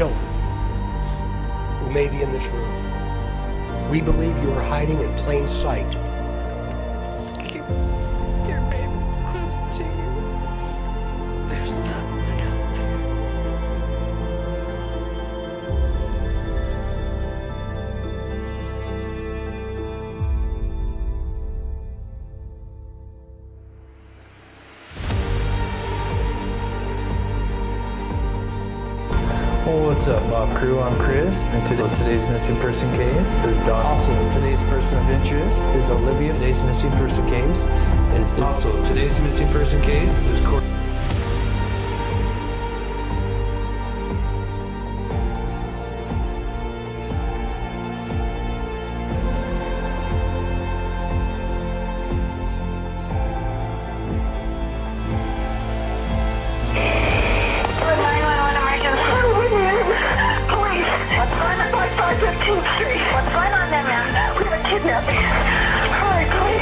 killer who may be in this room. We believe you are hiding in plain sight. Keep your baby close to you. There's someone out there. What's up, Mob Crew? I'm Chris, and today's missing person case is Don. Also, today's person of interest is Olivia. Today's missing person case is today's missing person case is Corey. What's going on there, ma'am? We have a kidnapping. Hurry, please.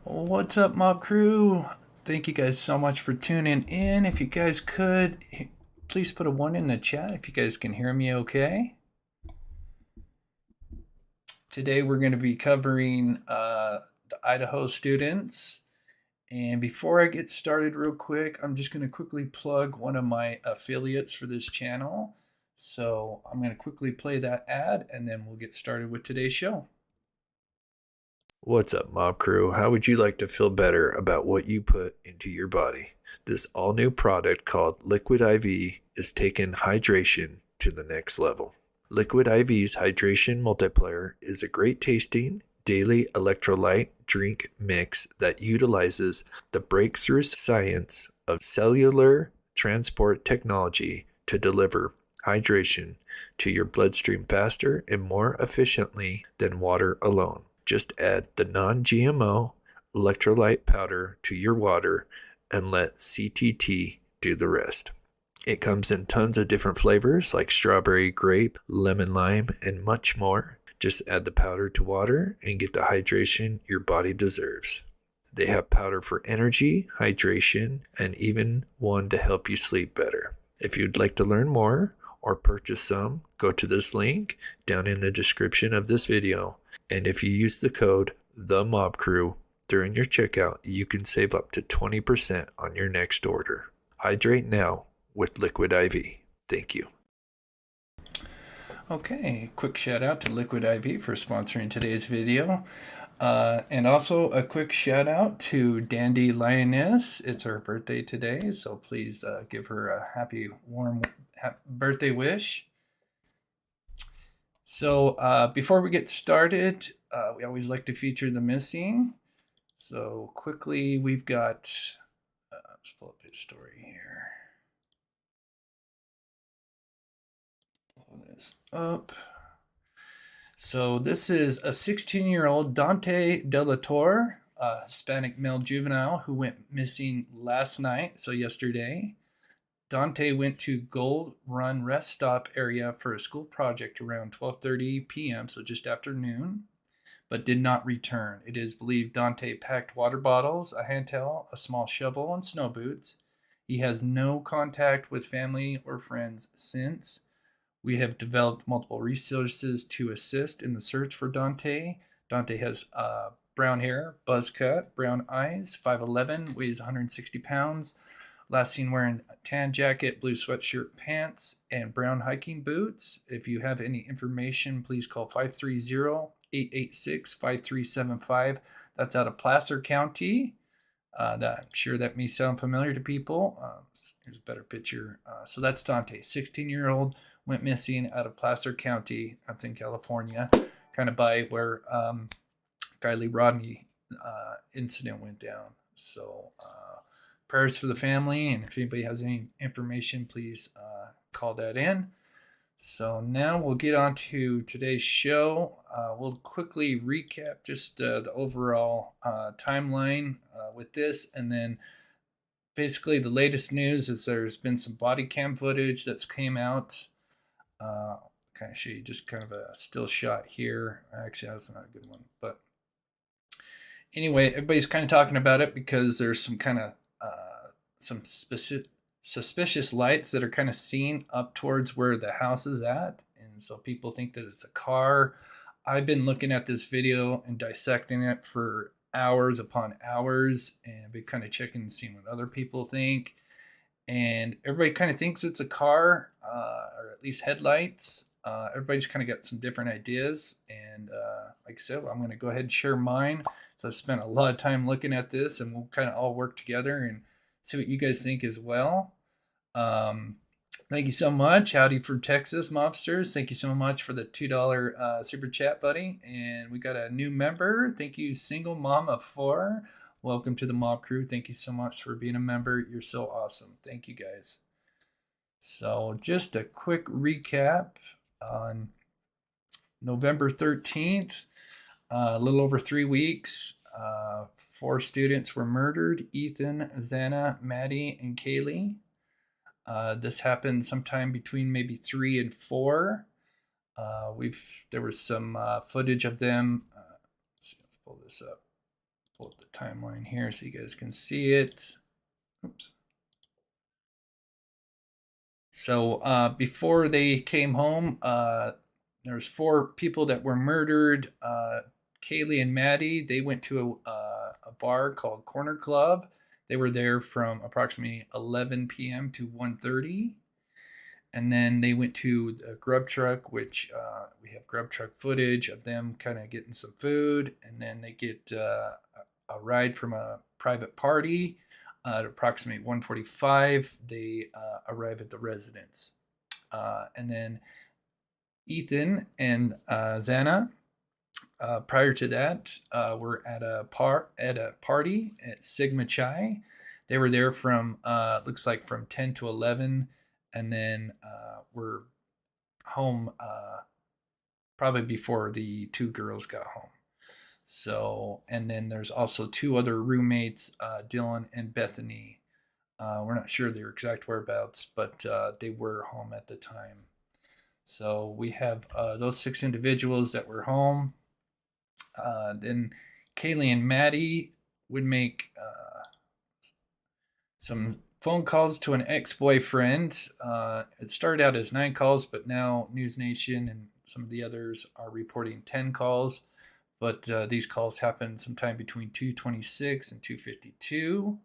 What's up, Mob Crew? Thank you guys so much for tuning in. If you guys could, please put a 1 in the chat if you guys can hear me okay. Today we're going to be covering the Idaho students. And before I get started real quick, I'm just going to quickly plug one of my affiliates for this channel. So I'm going to quickly play that ad and then we'll get started with today's show. What's up, Mob Crew? How would you like to feel better about what you put into your body? This all-new product called Liquid IV is taking hydration to the next level. Liquid IV's Hydration Multiplier is a great tasting daily electrolyte drink mix that utilizes the breakthrough science of cellular transport technology to deliver hydration to your bloodstream faster and more efficiently than water alone. Just add the non-GMO electrolyte powder to your water and let CTT do the rest. It comes in tons of different flavors like strawberry, grape, lemon, lime, and much more. Just add the powder to water and get the hydration your body deserves. They have powder for energy, hydration, and even one to help you sleep better. If you'd like to learn more or purchase some, go to this link down in the description of this video. And if you use the code THEMOBCREW during your checkout, you can save up to 20% on your next order. Hydrate now with Liquid IV. Thank you. Okay, quick shout out to Liquid IV for sponsoring today's video. And also a quick shout out to Dandy Lioness. It's her birthday today, so please give her a happy birthday wish. So before we get started, we always like to feature the missing. So quickly, we've got, let's pull up his story here. Pull this up. So this is a 16-year-old Dante Delatorre, a Hispanic male juvenile who went missing last night, so yesterday. Dante went to Gold Run Rest Stop area for a school project around 12:30 p.m., so just after noon, but did not return. It is believed Dante packed water bottles, a hand towel, a small shovel, and snow boots. He has no contact with family or friends since. We have developed multiple resources to assist in the search for Dante. Dante has brown hair, buzz cut, brown eyes, 5'11", weighs 160 pounds. Last seen wearing a tan jacket, blue sweatshirt, pants, and brown hiking boots. If you have any information, please call 530-886-5375. That's out of Placer County. I'm sure that may sound familiar to people. Here's a better picture. So that's Dante, 16-year-old, went missing out of Placer County. That's in California, kind of by where Kaylee Rodney incident went down. So prayers for the family. And if anybody has any information, please call that in. So now we'll get on to today's show. We'll quickly recap just the overall timeline with this, and then basically the latest news is there's been some body cam footage that's came out. Kind of show you just kind of a still shot here. Actually, that's not a good one, but anyway, everybody's kind of talking about it because there's some kind of some suspicious lights that are kind of seen up towards where the house is at, and so people think that it's a car. I've been looking at this video and dissecting it for hours upon hours, and been kind of checking and seeing what other people think, and everybody kind of thinks it's a car, or at least headlights. Everybody's kind of got some different ideas, and like I said, I'm going to go ahead and share mine. So I've spent a lot of time looking at this, and we'll kind of all work together and see what you guys think as well. Thank you so much. Howdy from Texas, Mobsters. Thank you so much for the $2 super chat, buddy. And we got a new member. Thank you, Single Mom of 4. Welcome to the Mob Crew. Thank you so much for being a member. You're so awesome. Thank you, guys. So just a quick recap on November 13th. A little over 3 weeks. 4 students were murdered: Ethan, Xana, Maddie, and Kaylee. This happened sometime between maybe 3 and 4. There was some footage of them. Let's pull this up. Pull up the timeline here so you guys can see it. Oops. So before they came home, there was 4 people that were murdered. Kaylee and Maddie, they went to a bar called Corner Club. They were there from approximately 11 p.m. to 1:30. And then they went to the Grub truck, which we have Grub truck footage of them kind of getting some food. And then they get a ride from a private party. At approximately 1:45, they arrive at the residence. And then Ethan and Xana, prior to that, were at a party at Sigma Chi. They were there from looks like from 10 to 11, and then were home probably before the 2 girls got home. So, and then there's also 2 other roommates, Dylan and Bethany. We're not sure their exact whereabouts, but they were home at the time. So we have those 6 individuals that were home. Then Kaylee and Maddie would make some phone calls to an ex-boyfriend. It started out as 9 calls, but now News Nation and some of the others are reporting 10 calls. But these calls happened sometime between 2:26 and 2:52.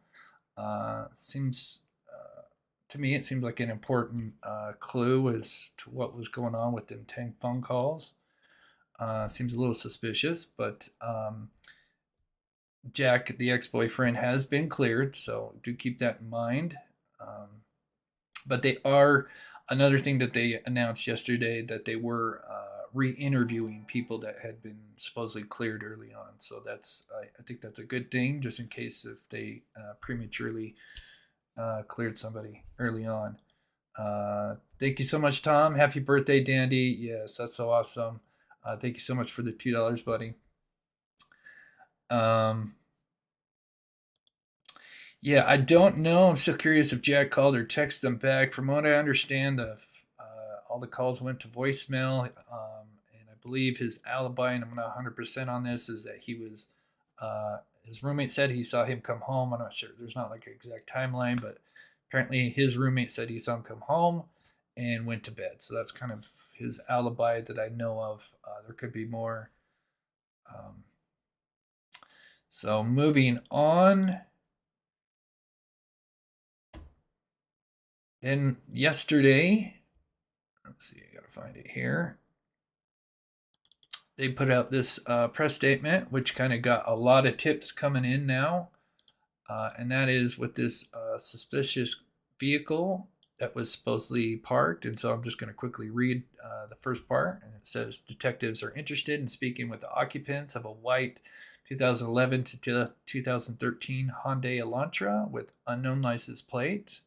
Seems to me, it seems like an important clue as to what was going on with them 10 phone calls. Seems a little suspicious, but Jack, the ex-boyfriend, has been cleared, so do keep that in mind. But they are, another thing that they announced yesterday, that they were re-interviewing people that had been supposedly cleared early on. So that's, I think that's a good thing, just in case if they prematurely cleared somebody early on. Thank you so much, Tom. Happy birthday, Dandy. Yes, that's so awesome. Thank you so much for the $2, buddy. Yeah, I don't know. I'm still curious if Jack called or texted them back. From what I understand, all the calls went to voicemail, and I believe his alibi, and I'm not 100% on this, is that he was, his roommate said he saw him come home. I'm not sure. There's not like an exact timeline, but apparently his roommate said he saw him come home and went to bed. So that's kind of his alibi that I know of. There could be more. So moving on. Then yesterday, let's see, I gotta find it here. They put out this press statement, which kind of got a lot of tips coming in now. And that is with this suspicious vehicle that was supposedly parked. And so I'm just going to quickly read the first part. And it says, detectives are interested in speaking with the occupants of a white 2011 to 2013 Hyundai Elantra with unknown license plate.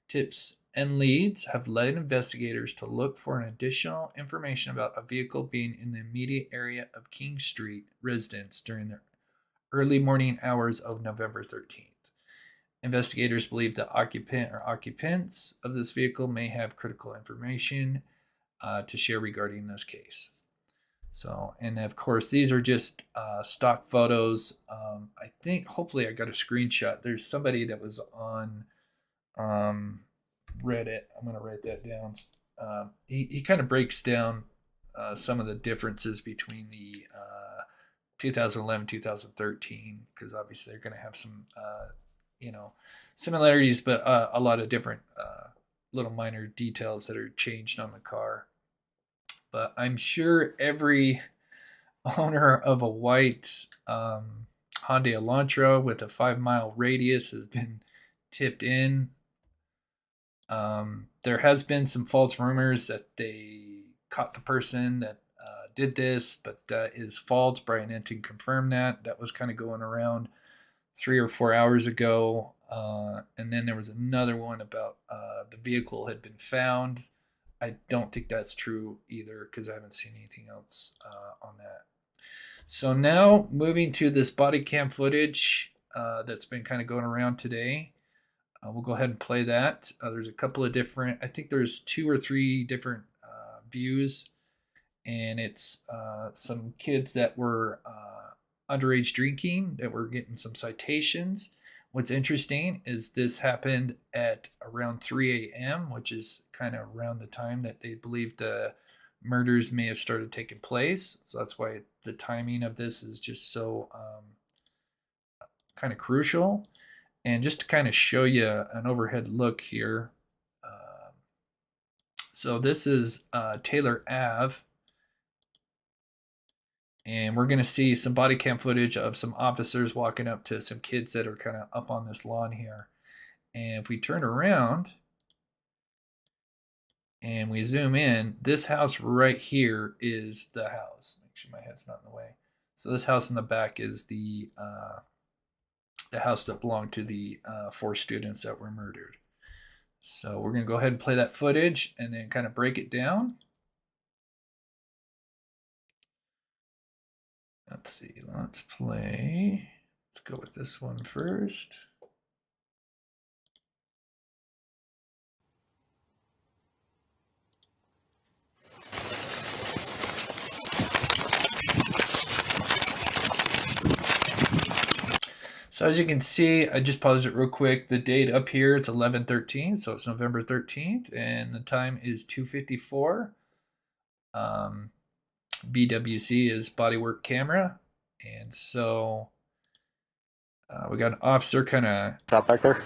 Tips and leads have led investigators to look for an additional information about a vehicle being in the immediate area of King Street residence during the early morning hours of November 13th. Investigators believe the occupant or occupants of this vehicle may have critical information to share regarding this case. So, and of course, these are just stock photos. I think, hopefully, I got a screenshot. There's somebody that was on Reddit. I'm going to write that down. He kind of breaks down some of the differences between the 2011, 2013, because obviously they're going to have some, similarities, but a lot of different little minor details that are changed on the car. But I'm sure every owner of a white Hyundai Elantra with a 5-mile radius has been tipped in. There has been some false rumors that they caught the person that did this, but that is false. Brian Enton confirmed that. That was kind of going around 3 or 4 hours ago. And then there was another one about the vehicle had been found. I don't think that's true either because I haven't seen anything else on that. So now moving to this body cam footage that's been kind of going around today. We'll go ahead and play that. There's a couple of different, I think there's 2 or 3 different views. And it's some kids that were underage drinking that were getting some citations. What's interesting is this happened at around 3 a.m., which is kind of around the time that they believe the murders may have started taking place. So that's why the timing of this is just so kind of crucial. And just to kind of show you an overhead look here. So this is Taylor Ave. And we're going to see some body cam footage of some officers walking up to some kids that are kind of up on this lawn here. And if we turn around and we zoom in, this house right here is the house. Make sure my head's not in the way. So this house in the back is the house that belonged to the 4 students that were murdered. So we're going to go ahead and play that footage and then kind of break it down. Let's see, let's play. Let's go with this one first. So as you can see, I just paused it real quick. The date up here, it's 11/13, so it's November 13th, and the time is 2:54. BWC is bodywork camera, and so we got an officer kind of Stop back there.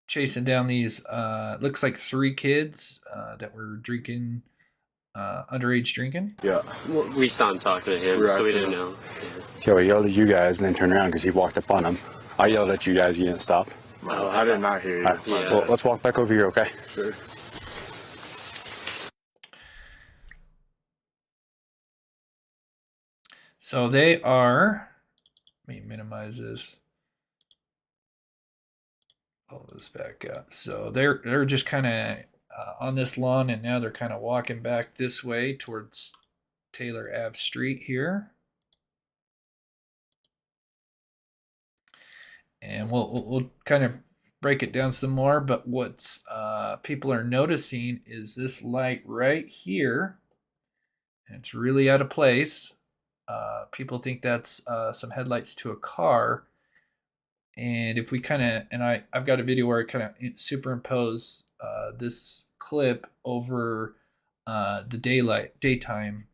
chasing down these looks like 3 kids that were drinking underage drinking. Yeah. Well, we saw him talking to him, so we didn't know. Okay, well, I yelled at you guys and then turned around because he walked up on him. I yelled at you guys, you didn't stop. No, I did not hear you. Right. Yeah. Well, let's walk back over here, okay? Sure. So they are, let me minimize this. Pull this back up. So they're just kind of on this lawn, and now they're kind of walking back this way towards Taylor Ave Street here. And we'll kind of break it down some more, but what's people are noticing is this light right here, and it's really out of place. People think that's some headlights to a car. And if we kind of, and I've got a video where I kind of superimpose this clip over the daytime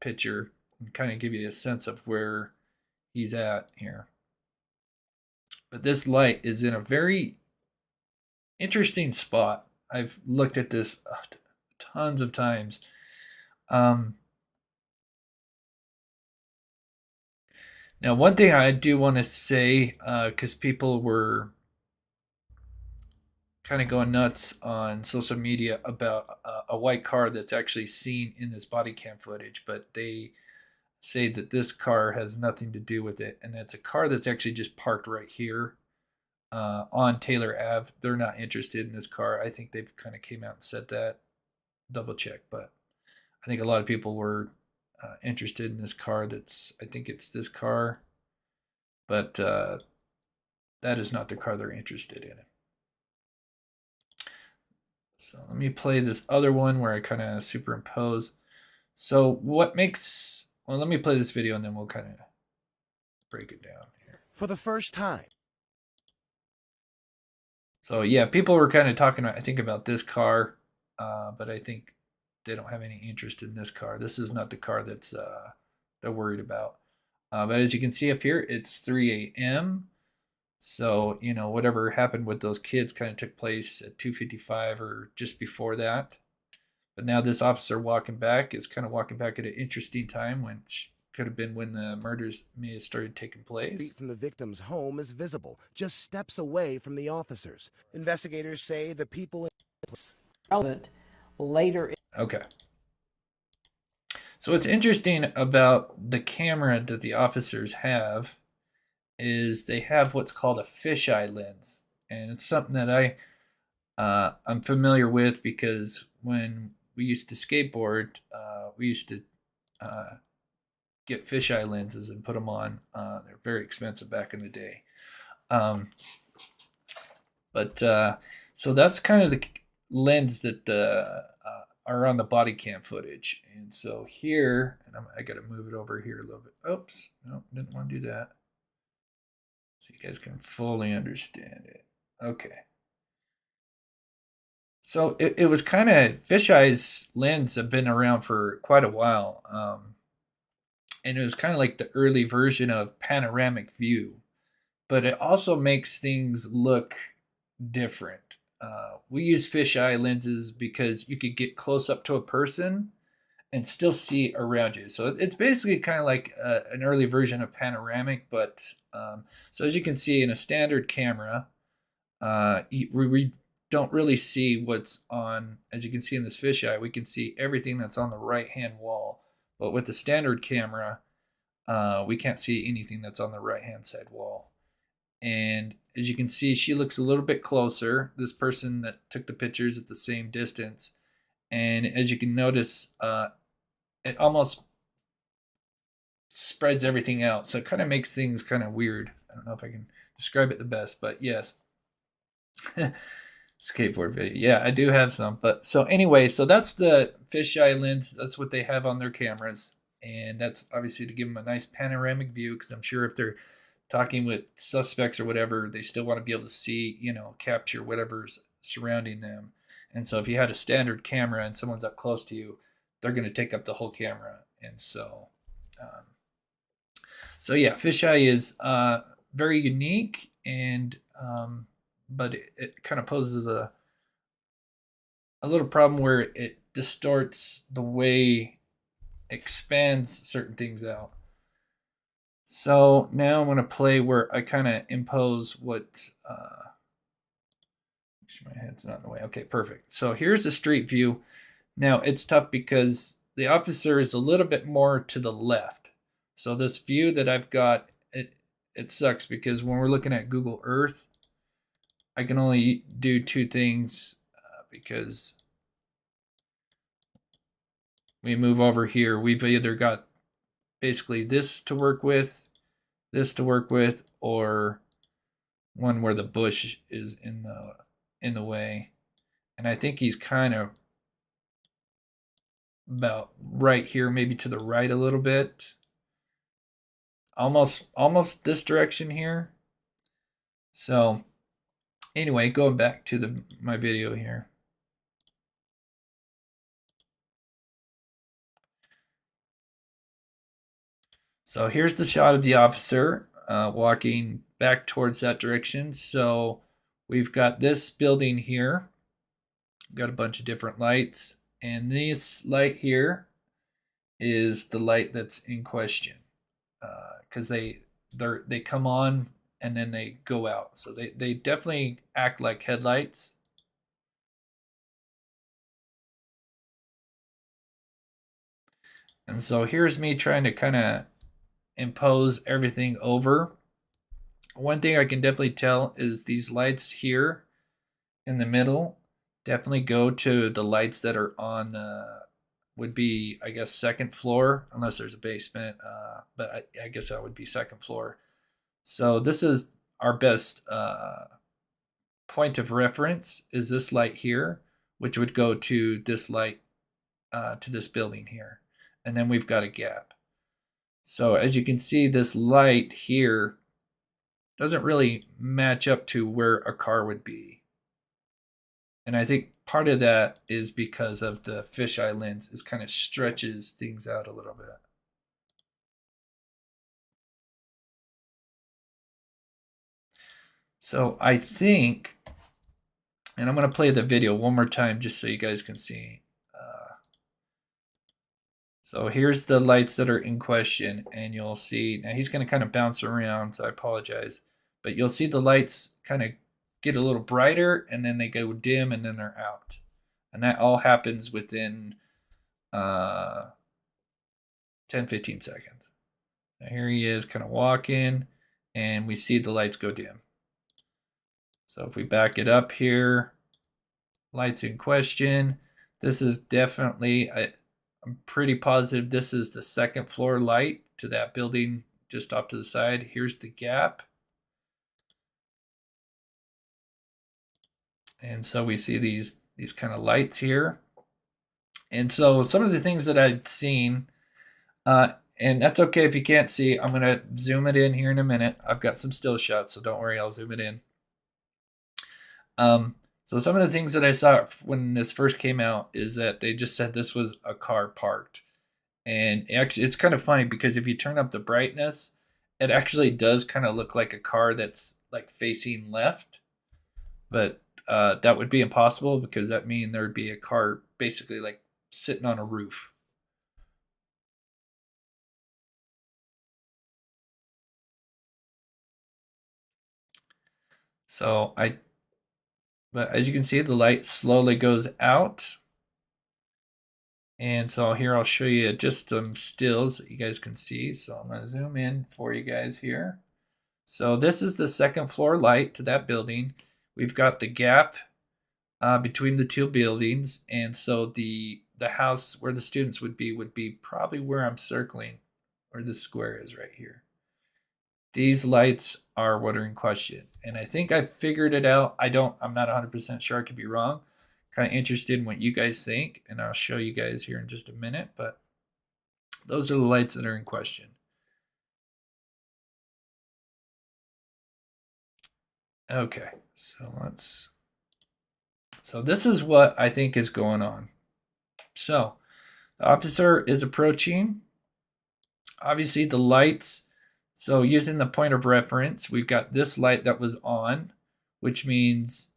picture and kind of give you a sense of where he's at here. But this light is in a very interesting spot. I've looked at this tons of times. Now, one thing I do want to say, because people were kind of going nuts on social media about a white car that's actually seen in this body cam footage, but they say that this car has nothing to do with it, and it's a car that's actually just parked right here on Taylor Ave. They're not interested in this car. I think they've kind of came out and said that. Double check, but I think a lot of people were interested in this car. I think it's this car, but that is not the car they're interested in. So let me play this other one where I kind of superimpose. So what makes, well, let me play this video and then we'll kind of break it down here. For the first time. So yeah, people were kind of talking, I think, about this car, but I think they don't have any interest in this car. This is not the car that's they're worried about. But as you can see up here, it's 3 a.m. So, you know, whatever happened with those kids kind of took place at 2:55 or just before that. But now this officer walking back is kind of walking back at an interesting time, which could have been when the murders may have started taking place. Feet from the victim's home is visible, just steps away from the officers. Investigators say the people in relevant later. Okay. So what's interesting about the camera that the officers have is they have what's called a fisheye lens, and it's something that I'm familiar with because when we used to skateboard, we used to get fisheye lenses and put them on. They're very expensive back in the day, so that's kind of the lens that are on the body cam footage. And so here, and I got to move it over here a little bit. Oops, no, didn't want to do that. So you guys can fully understand it. Okay. So it was kind of, fisheye's lens have been around for quite a while. And it was kind of like the early version of panoramic view. But it also makes things look different. We use fisheye lenses because you could get close up to a person and still see around you. So it's basically kind of like an early version of panoramic, but so as you can see in a standard camera, we don't really see what's on, as you can see in this fisheye, we can see everything that's on the right-hand wall. But with the standard camera, we can't see anything that's on the right-hand side wall. And as you can see, she looks a little bit closer, this person that took the pictures at the same distance. And as you can notice, it almost spreads everything out. So it kind of makes things kind of weird. I don't know if I can describe it the best, but yes. Skateboard video. Yeah, I do have some. But so anyway, so that's the fisheye lens. That's what they have on their cameras. And that's obviously to give them a nice panoramic view, because I'm sure if they're talking with suspects or whatever, they still want to be able to see, you know, capture whatever's surrounding them. And so if you had a standard camera and someone's up close to you, they're going to take up the whole camera. And so, so yeah, fisheye is very unique, and but it kind of poses a little problem where it distorts the way it expands certain things out. So now I'm going to play where I kind of impose what, make sure my head's not in the way. Okay, perfect. So here's the street view. Now it's tough because the officer is a little bit more to the left. So this view that I've got, it sucks because when we're looking at Google Earth, I can only do two things because we move over here. We've either got basically this to work with, or one where the bush is in the way. And I think he's kind of about right here, maybe to the right a little bit. Almost this direction here. So anyway, going back to my video here. So here's the shot of the officer walking back towards that direction. So we've got this building here. Got a bunch of different lights. And this light here is the light that's in question. Because they come on and then they go out. So they definitely act like headlights. And so here's me trying to kind of impose everything over. One thing I can definitely tell is these lights here in the middle definitely go to the lights that are on would be, I guess, second floor, unless there's a basement. But I guess that would be second floor. So this is our best point of reference is this light here, which would go to this light to this building here. And then we've got a gap. So as you can see, this light here doesn't really match up to where a car would be. And I think part of that is because of the fisheye lens. It kind of stretches things out a little bit. So I think, and I'm going to play the video one more time just so you guys can see. So here's the lights that are in question, and you'll see, now he's going to kind of bounce around, so I apologize. But you'll see the lights kind of get a little brighter, and then they go dim, and then they're out. And that all happens within 10-15 seconds. Now here he is kind of walking, and we see the lights go dim. So if we back it up here, lights in question, this is definitely, I'm pretty positive this is the second floor light to that building just off to the side. Here's the gap. And so we see these kind of lights here. And so some of the things that I'd seen, and that's okay if you can't see, I'm going to zoom it in here in a minute. I've got some still shots, so don't worry, I'll zoom it in. So some of the things that I saw when this first came out is that they just said this was a car parked. And actually, it's kind of funny because if you turn up the brightness, it actually does kind of look like a car that's like facing left. But that would be impossible because that means there would be a car basically like sitting on a roof. But as you can see, the light slowly goes out. And so here I'll show you just some stills that you guys can see. So I'm going to zoom in for you guys here. So this is the second floor light to that building. We've got the gap between the two buildings. And so the house where the students would be probably where I'm circling, where this square is right here. These lights are what are in question. And I think I figured it out. I'm not 100% sure. I could be wrong. Kind of interested in what you guys think. And I'll show you guys here in just a minute. But those are the lights that are in question. Okay. So this is what I think is going on. So the officer is approaching. Obviously the lights. So using the point of reference, we've got this light that was on, which means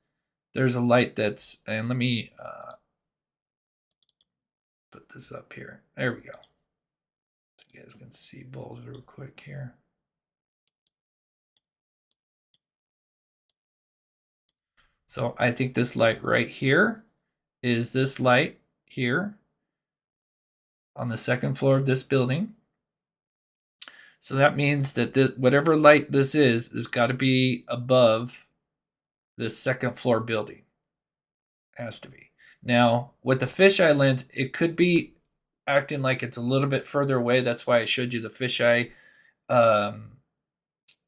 there's a light that's, and let me put this up here. There we go. So you guys can see both real quick here. So I think this light right here is this light here on the second floor of this building. So that means that whatever light this is got to be above this second floor building. It has to be. Now, with the fisheye lens, it could be acting like it's a little bit further away. That's why I showed you the fisheye,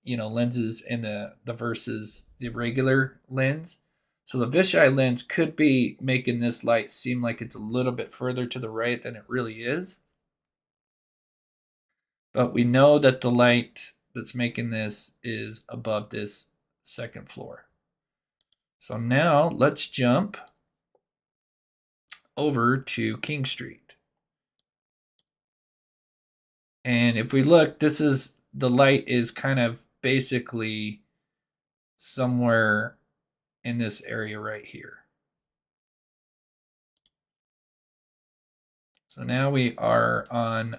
lenses and the versus the regular lens. So the fisheye lens could be making this light seem like it's a little bit further to the right than it really is. But we know that the light that's making this is above this second floor. So now let's jump over to King Street. And if we look, the light is kind of basically somewhere in this area right here. So now we are on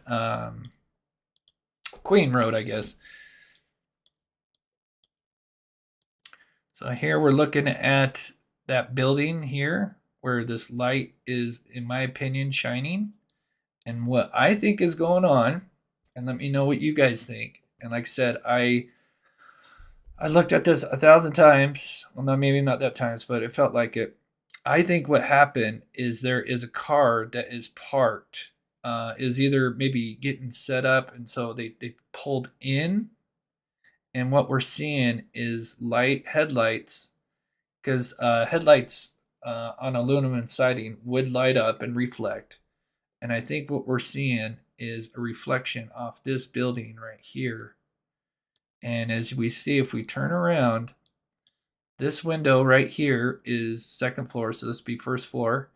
Queen Road, I guess. So here we're looking at that building here where this light is, in my opinion, shining. And what I think is going on, and let me know what you guys think. And like I said, I looked at this 1,000 times. Well, no, maybe not that times, but it felt like it. I think what happened is there is a car that is parked, is either maybe getting set up, and so they pulled in. And what we're seeing is headlights, because headlights on aluminum siding would light up and reflect. And I think what we're seeing is a reflection off this building right here. And as we see, if we turn around, this window right here is second floor. So this would be first floor.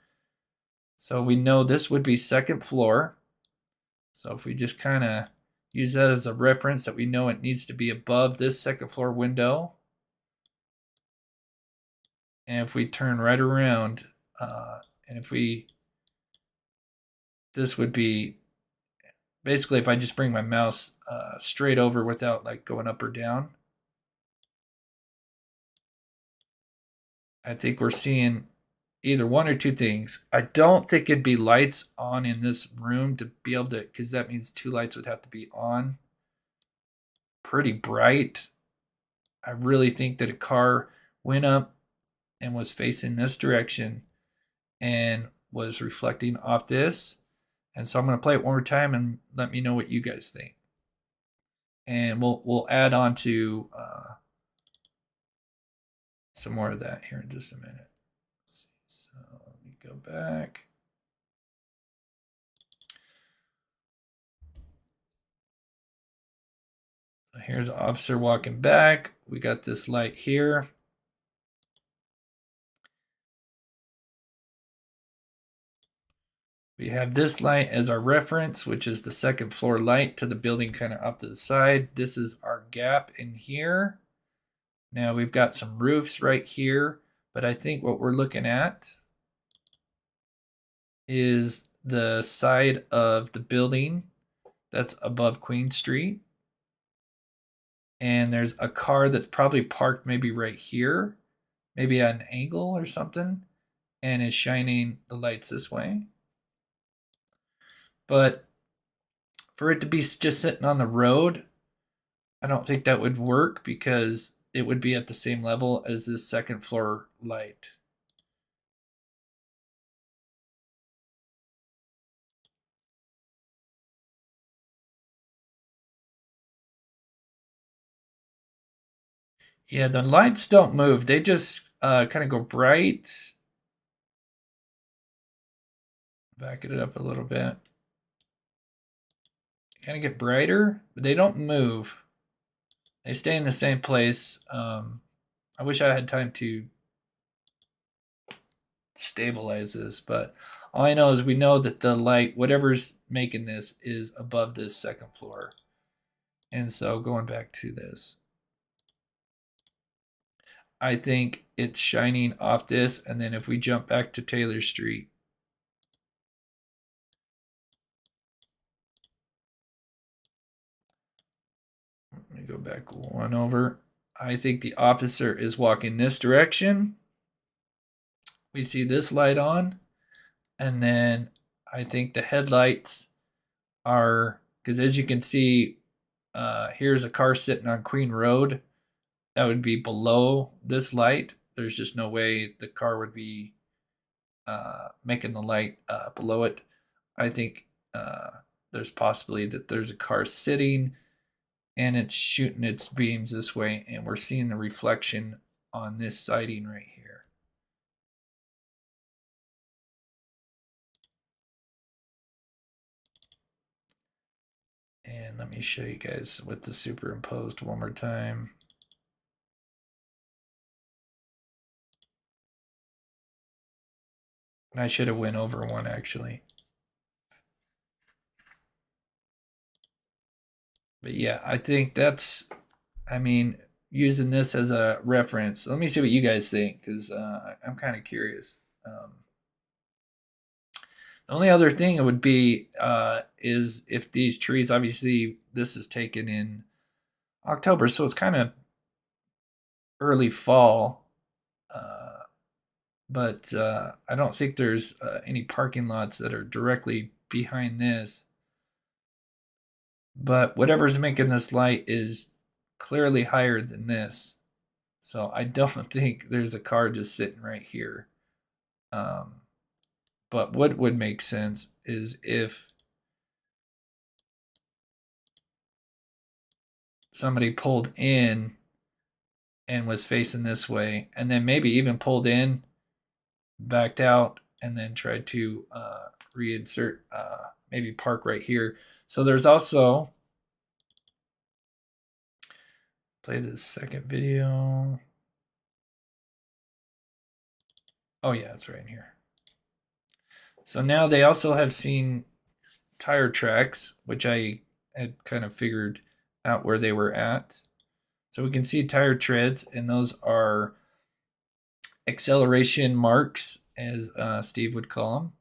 So we know this would be second floor. So if we just kind of use that as a reference, that we know it needs to be above this second floor window. And if we turn right around, and if we, this would be, basically if I just bring my mouse straight over without like going up or down, I think we're seeing either one or two things. I don't think it'd be lights on in this room to be able to, because that means two lights would have to be on pretty bright. I really think that a car went up and was facing this direction and was reflecting off this. And so I'm going to play it one more time and let me know what you guys think. And we'll add on to some more of that here in just a minute. Let's see. So let me go back. So here's an officer walking back. We got this light here. We have this light as our reference, which is the second floor light to the building kind of off to the side. This is our gap in here. Now we've got some roofs right here, but I think what we're looking at is the side of the building that's above Queen Street. And there's a car that's probably parked maybe right here, maybe at an angle or something, and is shining the lights this way. But for it to be just sitting on the road, I don't think that would work, because it would be at the same level as this second floor light. Yeah, the lights don't move. They just kind of go bright. Back it up a little bit. Kind of get brighter, but they don't move. They stay in the same place. I wish I had time to stabilize this, but all I know is we know that the light, whatever's making this, is above this second floor. And so going back to this, I think it's shining off this. And then if we jump back to Taylor Street, let me go back one over. I think the officer is walking this direction. We see this light on. And then I think the headlights are, because as you can see, here's a car sitting on Queen Road. That would be below this light. There's just no way the car would be making the light below it. I think there's possibly that there's a car sitting and it's shooting its beams this way, and we're seeing the reflection on this siding right here. And let me show you guys with the superimposed one more time. I should have went over one actually. But yeah, I think that's, I mean, using this as a reference. Let me see what you guys think, because I'm kind of curious. The only other thing it would be is if these trees, obviously this is taken in October, so it's kind of early fall. But I don't think there's any parking lots that are directly behind this. But whatever's making this light is clearly higher than this. So I don't think there's a car just sitting right here. But what would make sense is if somebody pulled in and was facing this way, and then maybe even pulled in, backed out, and then tried to reinsert, maybe park right here. So there's also, play the second video. Oh yeah, it's right in here. So now they also have seen tire tracks, which I had kind of figured out where they were at. So we can see tire treads, and those are acceleration marks, as Steve would call them,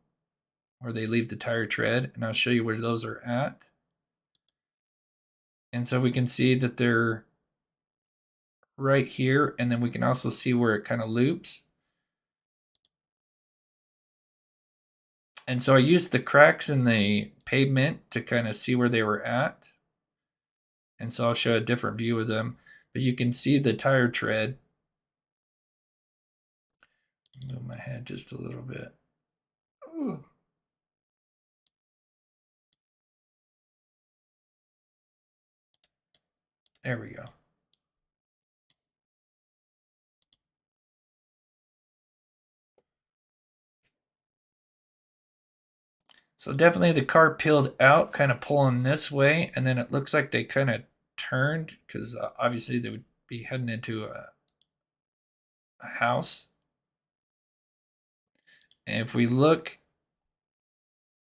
where they leave the tire tread, and I'll show you where those are at. And so we can see that they're right here, and then we can also see where it kind of loops. And so I used the cracks in the pavement to kind of see where they were at. And so I'll show a different view of them. But you can see the tire tread. Move my head just a little bit. Ooh. There we go. So definitely the car peeled out, kind of pulling this way, and then it looks like they kind of turned, because obviously they would be heading into a house. And if we look,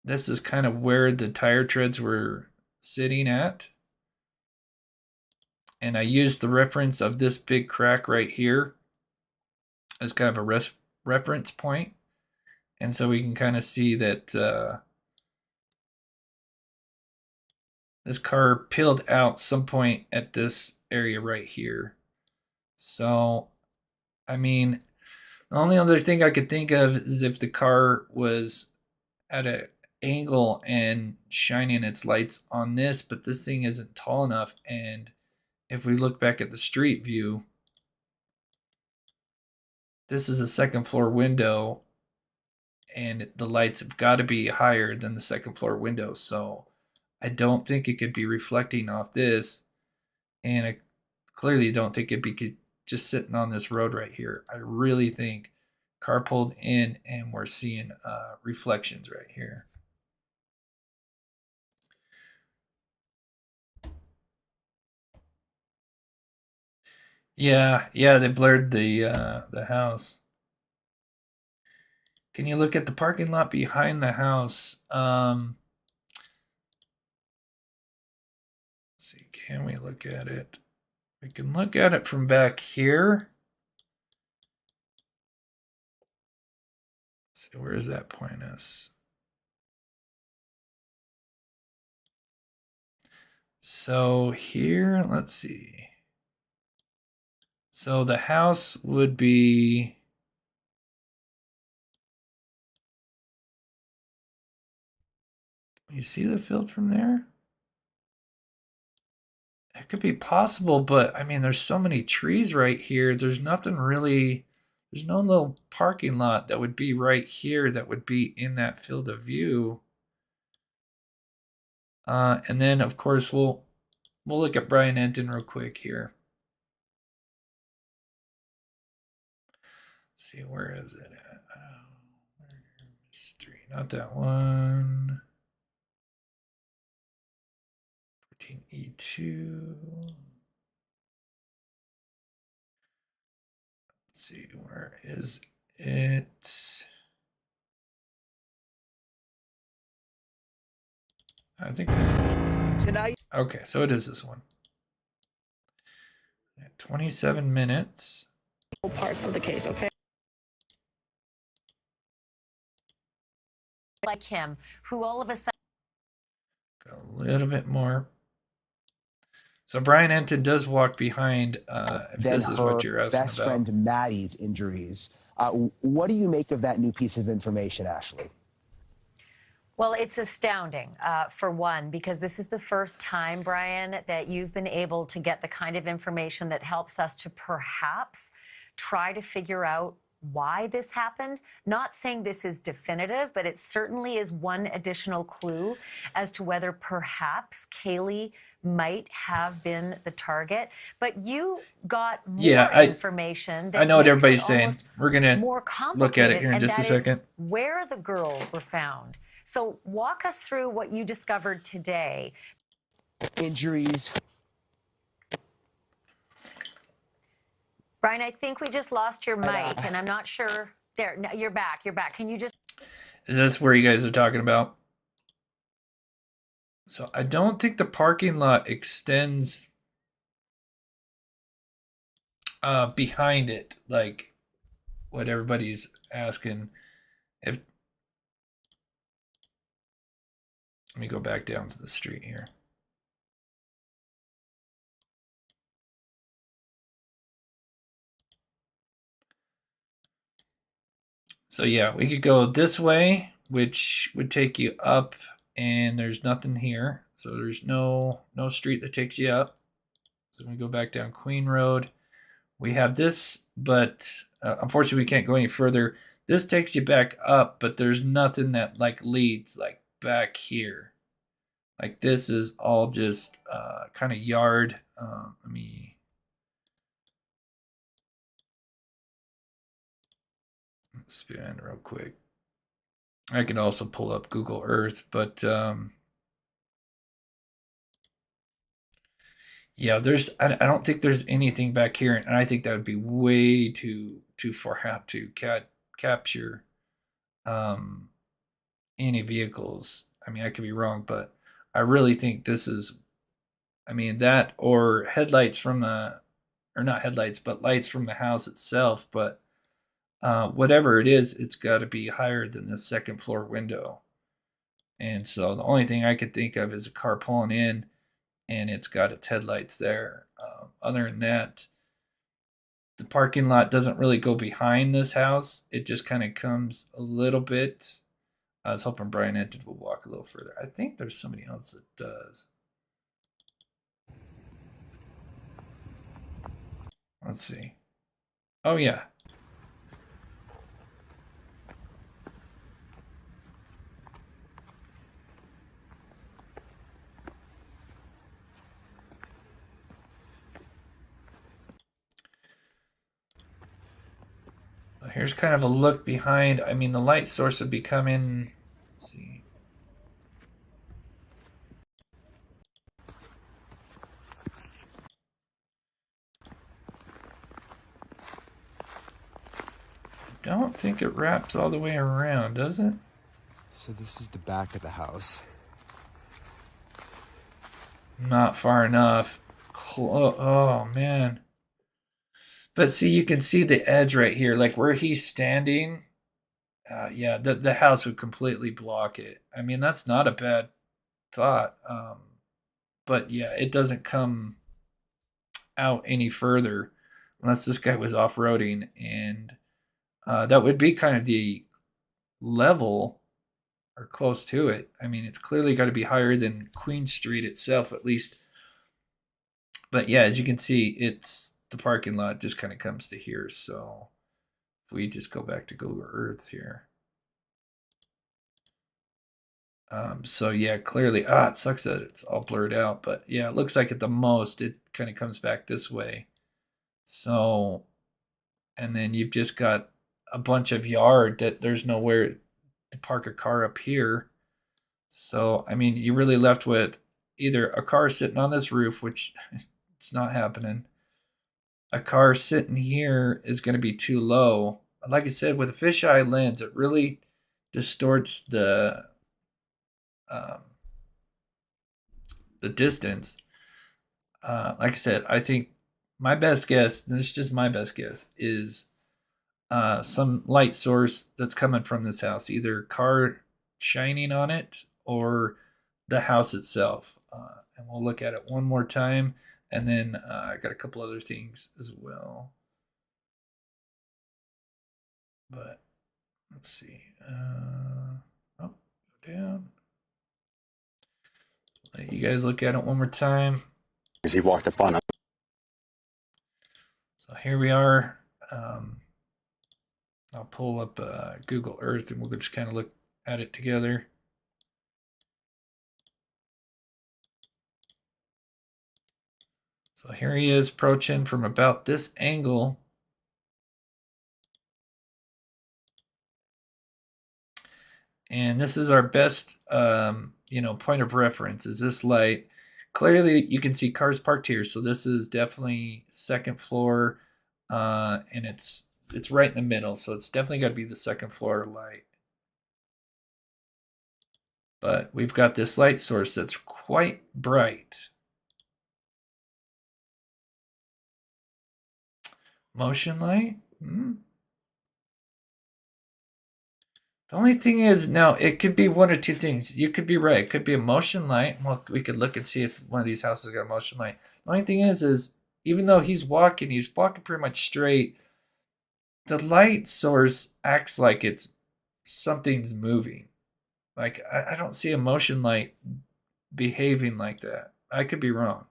this is kind of where the tire treads were sitting at. And I used the reference of this big crack right here as kind of a reference point. And so we can kind of see that this car peeled out some point at this area right here. So, I mean, the only other thing I could think of is if the car was at an angle and shining its lights on this, but this thing isn't tall enough. And if we look back at the street view, this is a second floor window, and the lights have got to be higher than the second floor window. So I don't think it could be reflecting off this, and I clearly don't think it'd be just sitting on this road right here. I really think car pulled in, and we're seeing reflections right here. Yeah, they blurred the house. Can you look at the parking lot behind the house? Let's see, can we look at it? We can look at it from back here. Let's see, where does that point us? So here, let's see. So the house would be, you see the field from there? It could be possible, but I mean, there's so many trees right here. There's nothing really, there's no little parking lot that would be right here that would be in that field of view. And then of course we'll look at Brian Enton real quick here. Let's see, where is it at? Mystery, not that one. 14E2. Let's see, where is it? I think it is this one. Tonight. Okay, so it is this one. 27 minutes. Parts of the case, okay? Like him, who all of a sudden. Go a little bit more. So Brian Enton does walk behind, if this is what you're asking best about. friend Maddie's injuries. What do you make of that new piece of information, Ashley? Well, it's astounding, for one, because this is the first time, Brian, that you've been able to get the kind of information that helps us to perhaps try to figure out why this happened. Not saying this is definitive, but it certainly is one additional clue as to whether perhaps Kaylee might have been the target. But you got more information that I know what makes everybody's it saying. almost We're gonna more look at it complicated, here in and just a that is second. where the girls were found. So walk us through what you discovered today. Injuries. Brian, I think we just lost your mic, and I'm not sure. There, no, you're back. You're back. Can you just... Is this where you guys are talking about? So I don't think the parking lot extends behind it, like what everybody's asking. If let me go back down to the street here. So yeah, we could go this way, which would take you up, and there's nothing here. So there's no street that takes you up. So we go back down Queen Road. We have this, but unfortunately we can't go any further. This takes you back up, but there's nothing that like leads like back here. Like this is all just kind of yard. Let me spin real quick. I can also pull up Google Earth, but yeah, I don't think there's anything back here, and I think that would be way too far out to capture any vehicles. I mean, I could be wrong, but I really think this is, I mean, that or headlights from the, or not headlights, but lights from the house itself. But whatever it is, it's got to be higher than the second floor window. And so the only thing I could think of is a car pulling in, and it's got its headlights there. Other than that, the parking lot doesn't really go behind this house. It just kind of comes a little bit. I was hoping Brian Ented will walk a little further. I think there's somebody else that does. Let's see. Oh, yeah. Here's kind of a look behind. I mean, the light source would be coming. Let's see. I don't think it wraps all the way around, does it? So this is the back of the house. Not far enough. Oh, man. But see, you can see the edge right here, like where he's standing. Yeah, the house would completely block it. I mean, that's not a bad thought. But yeah, it doesn't come out any further unless this guy was off-roading. And that would be kind of the level or close to it. I mean, it's clearly got to be higher than Queen Street itself, at least. But yeah, as you can see, it's the parking lot just kind of comes to here. So if we just go back to Google Earth here. So yeah, clearly, it sucks that it's all blurred out, but yeah, it looks like at the most it kind of comes back this way. So, and then you've just got a bunch of yard that there's nowhere to park a car up here. So, I mean, you're really left with either a car sitting on this roof, which it's not happening. A car sitting here is going to be too low. Like I said, with a fisheye lens, it really distorts the distance. Like I said, I think my best guess, this is just my best guess, is some light source that's coming from this house, either car shining on it or the house itself. And we'll look at it one more time, and then I got a couple other things as well. But let's see. down. Let you guys look at it one more time. Because he walked up on him. So here we are. I'll pull up Google Earth and we'll just kind of look at it together. So here he is approaching from about this angle. And this is our best, point of reference is this light. Clearly, you can see cars parked here. So this is definitely second floor, and it's right in the middle. So it's definitely got to be the second floor light. But we've got this light source that's quite bright. Motion light? The only thing is, now it could be one or two things. You could be right. It could be a motion light. Well, we could look and see if one of these houses got a motion light. The only thing is even though he's walking pretty much straight. The light source acts like something's moving. Like I don't see a motion light behaving like that. I could be wrong.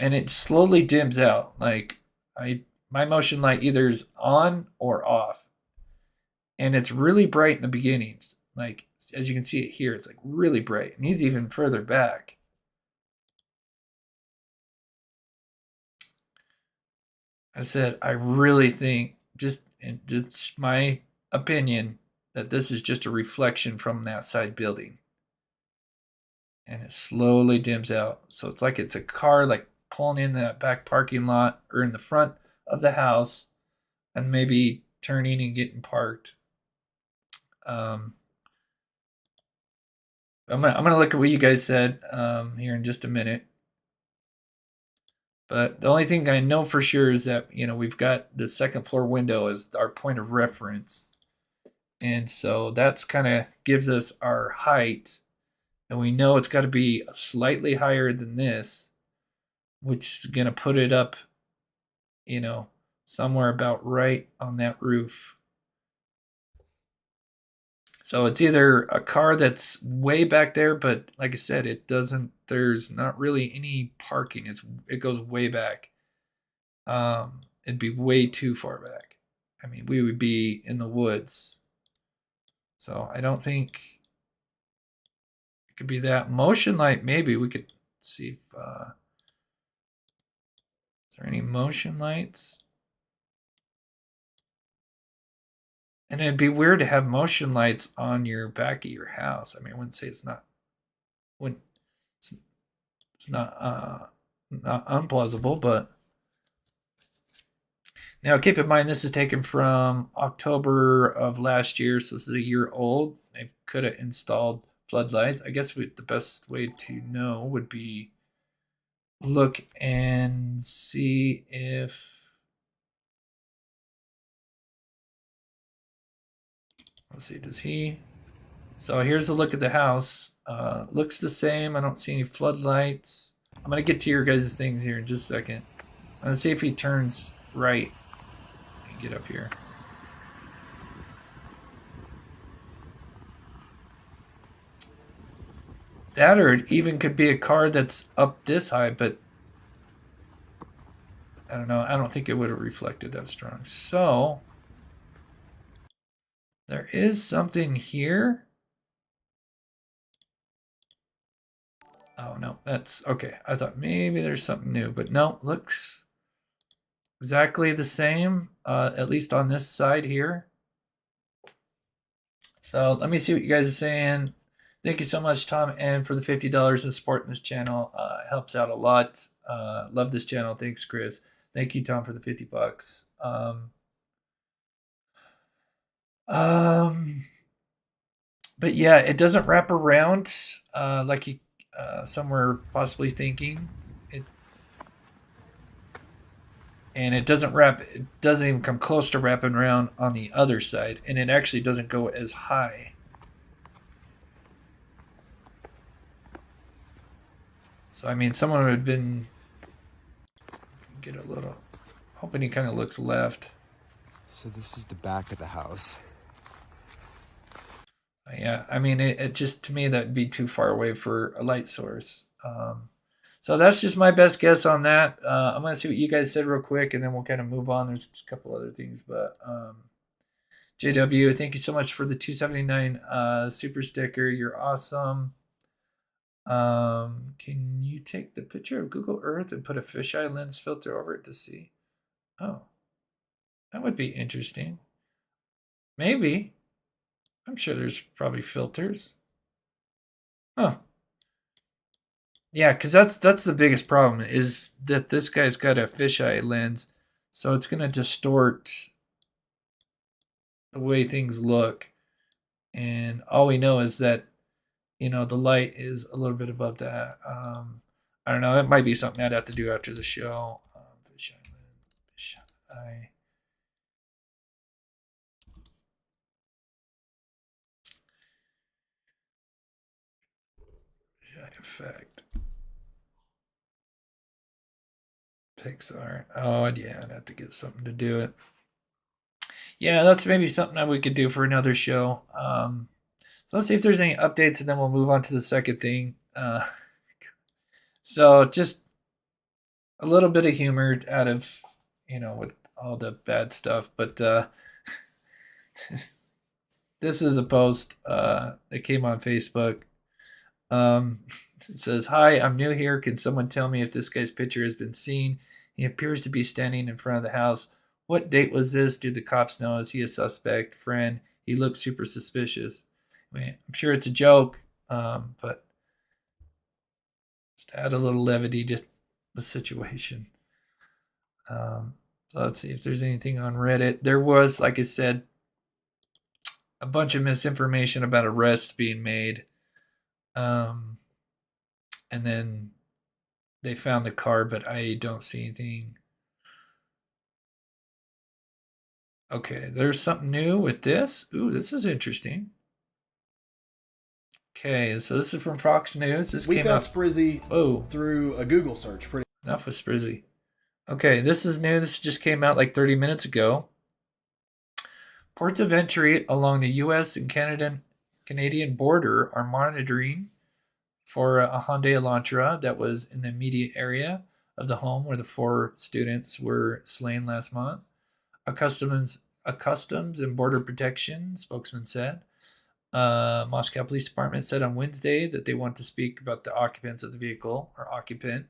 And it slowly dims out. Like my motion light either is on or off. And it's really bright in the beginnings. Like, as you can see it here, it's like really bright. And he's even further back. I said, I really think, just my opinion, that this is just a reflection from that side building. And it slowly dims out. So it's like it's a car like pulling in that back parking lot or in the front of the house and maybe turning and getting parked. I'm gonna look at what you guys said here in just a minute. But the only thing I know for sure is that we've got the second floor window as our point of reference, and so that's kind of gives us our height, and we know it's got to be slightly higher than this, which is gonna put it up, somewhere about right on that roof. So it's either a car that's way back there, but like I said, there's not really any parking. It goes way back. It'd be way too far back. I mean, we would be in the woods. So I don't think it could be that. Motion light, maybe we could see if, is there any motion lights? And it'd be weird to have motion lights on your back of your house. I mean, I wouldn't say it's not not unplausible, but now keep in mind this is taken from October of last year, so this is a year old. They could have installed floodlights. I guess the best way to know would be look and see if. Let's see, does he? So here's a look at the house. Looks the same. I don't see any floodlights. I'm going to get to your guys' things here in just a second. I'm going to see if he turns right. Get up here. That or it even could be a car that's up this high, but I don't know. I don't think it would have reflected that strong. So there is something here. Oh, no, that's okay. I thought maybe there's something new, but no, looks exactly the same, at least on this side here. So let me see what you guys are saying. Thank you so much, Tom, and for the $50 in supporting this channel. It helps out a lot. Love this channel. Thanks, Chris. Thank you, Tom, for the $50. But yeah, it doesn't wrap around like you some were possibly thinking. And it doesn't even come close to wrapping around on the other side, and it actually doesn't go as high. So I mean, someone would have been get a little hoping he kind of looks left. So this is the back of the house. Yeah, I mean, it just, to me, that'd be too far away for a light source. So that's just my best guess on that. I'm going to see what you guys said real quick, and then we'll kind of move on. There's a couple other things, but JW, thank you so much for the 279 super sticker. You're awesome. Can you take the picture of Google Earth and put a fisheye lens filter over it to see? Oh, that would be interesting. Maybe. I'm sure there's probably filters. Huh. Yeah, because that's the biggest problem, is that this guy's got a fisheye lens, so it's going to distort the way things look. And all we know is that, you know, the light is a little bit above that. I don't know. It might be something I'd have to do after the show. Fisheye. Effect. Pixar. Oh, yeah, I'd have to get something to do it. Yeah, that's maybe something that we could do for another show. So let's see if there's any updates, and then we'll move on to the second thing. So just a little bit of humor out of, you know, with all the bad stuff. But this is a post that came on Facebook. It says, "Hi, I'm new here. Can someone tell me if this guy's picture has been seen? He appears to be standing in front of the house. What date was this? Do the cops know? Is he a suspect? Friend? He looks super suspicious." I mean, I'm sure it's a joke, but just to add a little levity to the situation. So let's see if there's anything on Reddit. There was, like I said, a bunch of misinformation about arrests being made. And then they found the car, but I don't see anything. Okay, there's something new with this. Ooh, this is interesting. Okay, so this is from Fox News. This we came found out Sprizzy through a Google search. Enough with Sprizzy. Okay, this is new. This just came out like 30 minutes ago. Ports of entry along the U.S. and Canadian border are monitoring for a Hyundai Elantra that was in the immediate area of the home where the 4 students were slain last month. A customs and border protection spokesman said. Moscow Police Department said on Wednesday that they want to speak about the occupants of the vehicle, or occupant.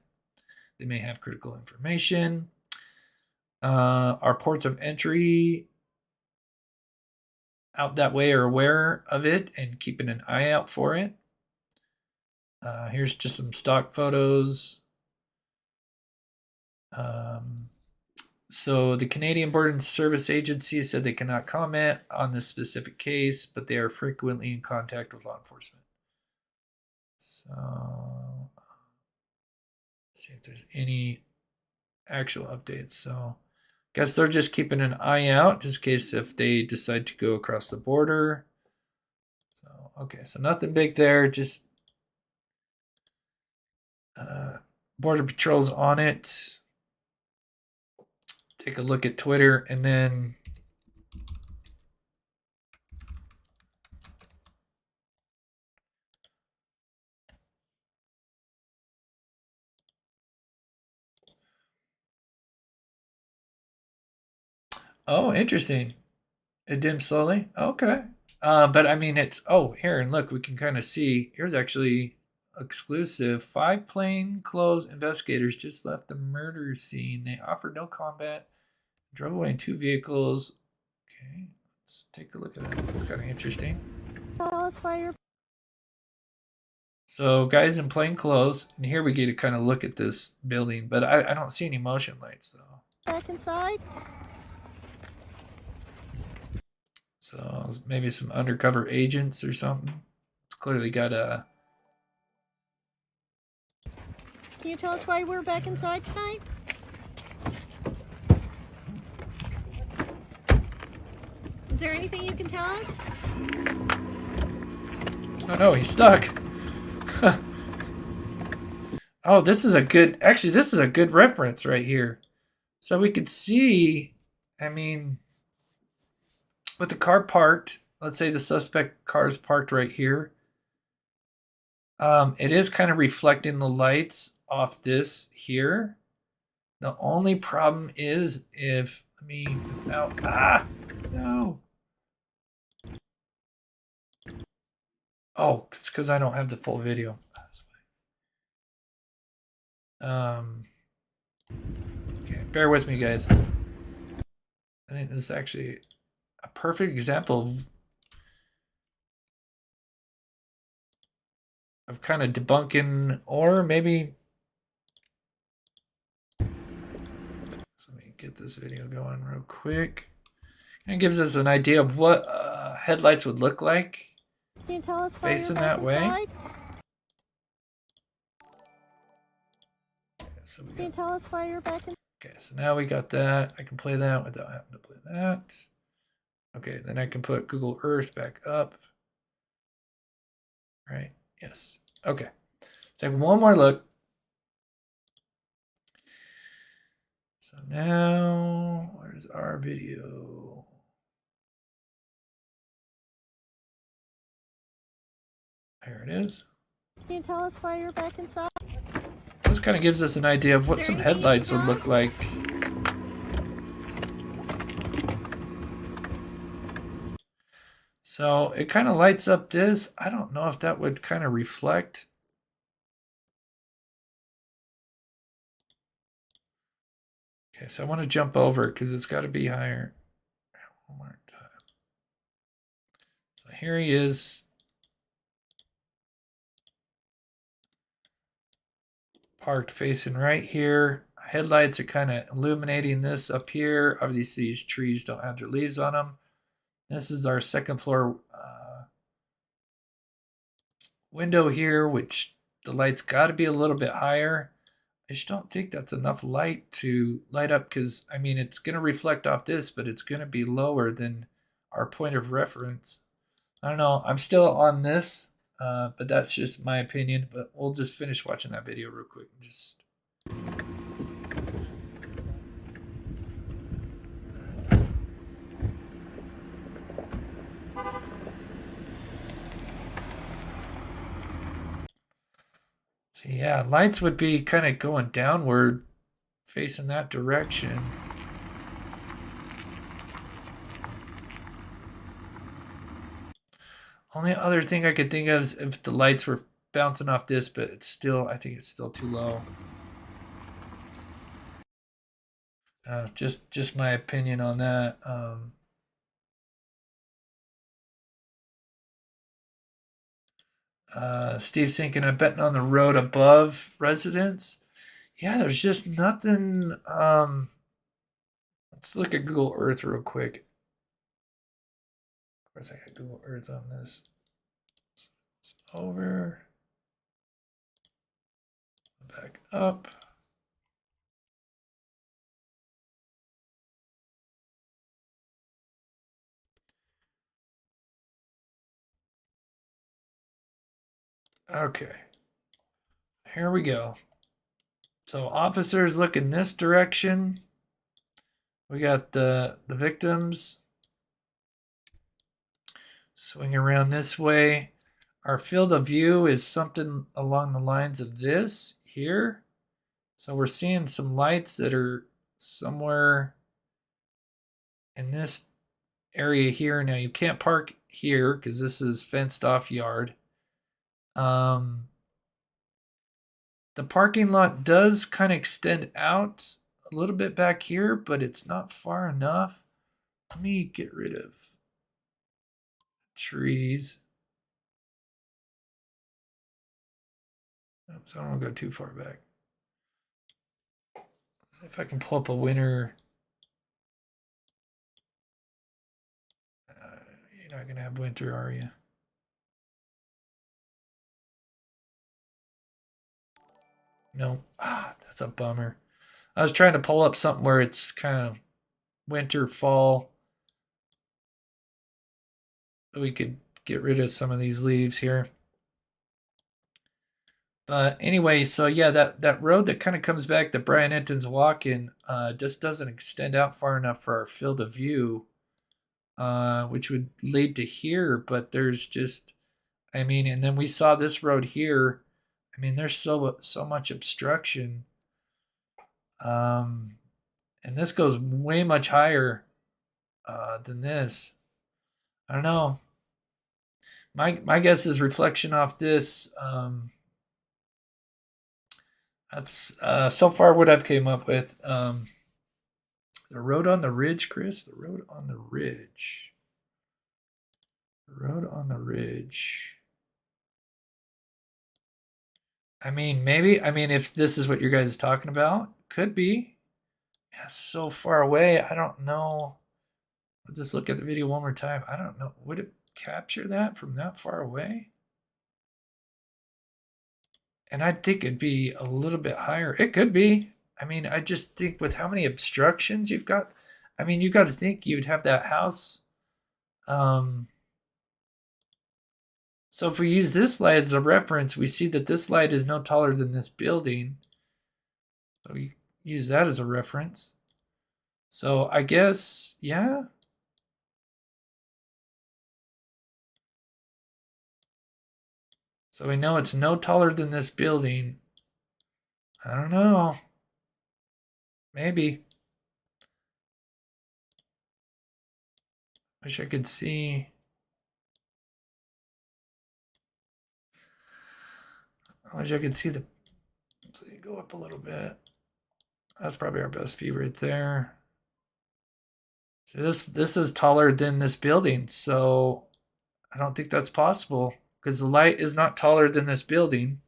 They may have critical information. Our ports of entry out that way are aware of it and keeping an eye out for it. Here's just some stock photos. So the Canadian Border and Service Agency said they cannot comment on this specific case, but they are frequently in contact with law enforcement. So let's see if there's any actual updates. So guess they're just keeping an eye out just in case if they decide to go across the border. So okay, so nothing big there, just Border Patrol's on it. Take a look at Twitter, and then oh, interesting. It dims slowly. Okay. But I mean, it's, oh, here, and look, we can kind of see, here's actually exclusive. 5 plainclothes investigators just left the murder scene. They offered no combat, drove away in 2 vehicles. Okay, let's take a look at that. That's kind of interesting. Tell us why you're... So guys in plain clothes, and here we get to kind of look at this building, but I don't see any motion lights though. Back inside? So maybe some undercover agents or something. It's clearly got a... Can you tell us why we're back inside tonight? Is there anything you can tell us? Oh no, he's stuck. Oh, this is a good... Actually, this is a good reference right here. So we could see... I mean... with the car parked, let's say the suspect car is parked right here. It is kind of reflecting the lights off this here. The only problem is if, no. Oh, it's because I don't have the full video. Okay, bear with me, guys. I think this is actually a perfect example of kind of debunking, or maybe. So let me get this video going real quick. It gives us an idea of what headlights would look like. Can you tell us why Facing you're back that way. inside? Okay, so Can you tell us why you're back in? Okay, so now we got that. I can play that without having to play that. Okay, then I can put Google Earth back up. Right, yes. Okay, let's take one more look. So now, where's our video? There it is. Can you tell us why you're back inside? This kind of gives us an idea of what some headlights would look like. So it kind of lights up this. I don't know if that would kind of reflect. Okay, so I want to jump over because it's got to be higher. One more time. So here he is. Parked facing right here. Headlights are kind of illuminating this up here. Obviously, these trees don't have their leaves on them. This is our second floor window here, which the light's got to be a little bit higher. I just don't think that's enough light to light up because, I mean, it's going to reflect off this, but it's going to be lower than our point of reference. I don't know. I'm still on this, but that's just my opinion. But we'll just finish watching that video real quick. Just... Yeah, lights would be kind of going downward, facing that direction. Only other thing I could think of is if the lights were bouncing off this, but it's still, I think it's still too low. Just my opinion on that. Steve's thinking, I'm betting on the road above residence. Yeah, there's just nothing. Let's look at Google Earth real quick. Of course, I got Google Earth on this. It's over. Back up. Okay. Here we go. So officers look in this direction. We got the victims swing around this way. Our field of view is something along the lines of this here. So we're seeing some lights that are somewhere in this area here. Now you can't park here because this is fenced off yard. The parking lot does kind of extend out a little bit back here, but it's not far enough. Let me get rid of trees. Oops, I don't want to go too far back. If I can pull up a winter. You're not going to have winter, are you? No, that's a bummer. I was trying to pull up something where it's kind of winter, fall. We could get rid of some of these leaves here. But anyway, so yeah, that road that kind of comes back that Brian Enton's walking just doesn't extend out far enough for our field of view. which would lead to here, but there's just, I mean, and then we saw this road here. I mean, there's so much obstruction. And this goes way much higher than this. I don't know. My guess is reflection off this. That's so far what I've came up with. The road on the ridge, Chris. The road on the ridge. The road on the ridge. I mean, maybe. I mean, if this is what your guys are talking about, could be. Yeah, so far away. I don't know. I'll just look at the video one more time. I don't know. Would it capture that from that far away? And I think it'd be a little bit higher. It could be. I mean, I just think with how many obstructions you've got, I mean, you got to think you'd have that house. So if we use this light as a reference, we see that this light is no taller than this building. So we use that as a reference. So I guess, yeah. So we know it's no taller than this building. I don't know. Maybe. Wish I could see. I wish I could see the. Let's see, go up a little bit. That's probably our best view right there. So this is taller than this building, so I don't think that's possible because the light is not taller than this building.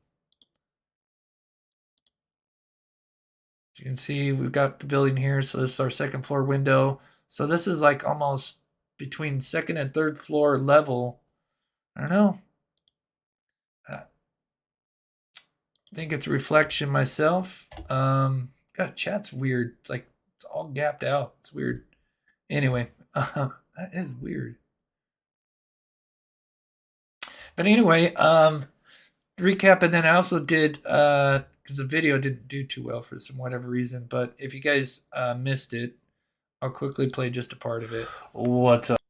As you can see, we've got the building here, so this is our second floor window. So this is like almost between second and third floor level. I don't know. I think it's a reflection myself. God, chat's weird. It's like it's all gapped out. It's weird. Anyway, that is weird. But anyway, recap, and then I also did because the video didn't do too well for some whatever reason. But if you guys missed it, I'll quickly play just a part of it. What's up?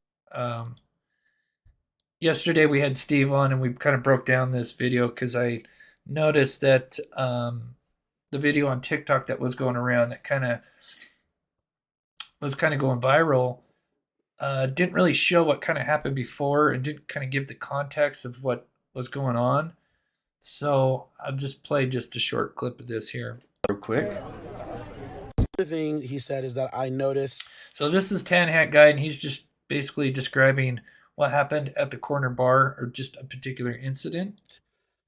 Yesterday we had Steve on, and we kind of broke down this video because I noticed that the video on TikTok that was going around that kind of was going viral didn't really show what kind of happened before and didn't kind of give the context of what was going on. So I'll just play just a short clip of this here real quick. The thing he said is that I noticed. So this is Tan Hat Guy, and he's just basically describing what happened at the corner bar or just a particular incident.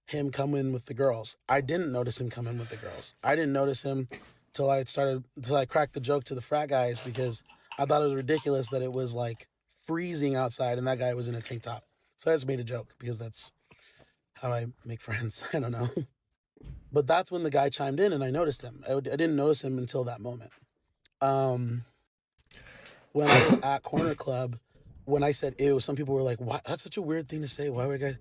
Him coming with the girls. I didn't notice him coming with the girls. I didn't notice him till I cracked the joke to the frat guys because I thought it was ridiculous that it was like freezing outside and that guy was in a tank top. So I just made a joke because that's how I make friends. I don't know. But that's when the guy chimed in and I noticed him. I didn't notice him until that moment. When I was at Corner Club, when I said ew, some people were like, "What? That's such a weird thing to say. Why would a guy?"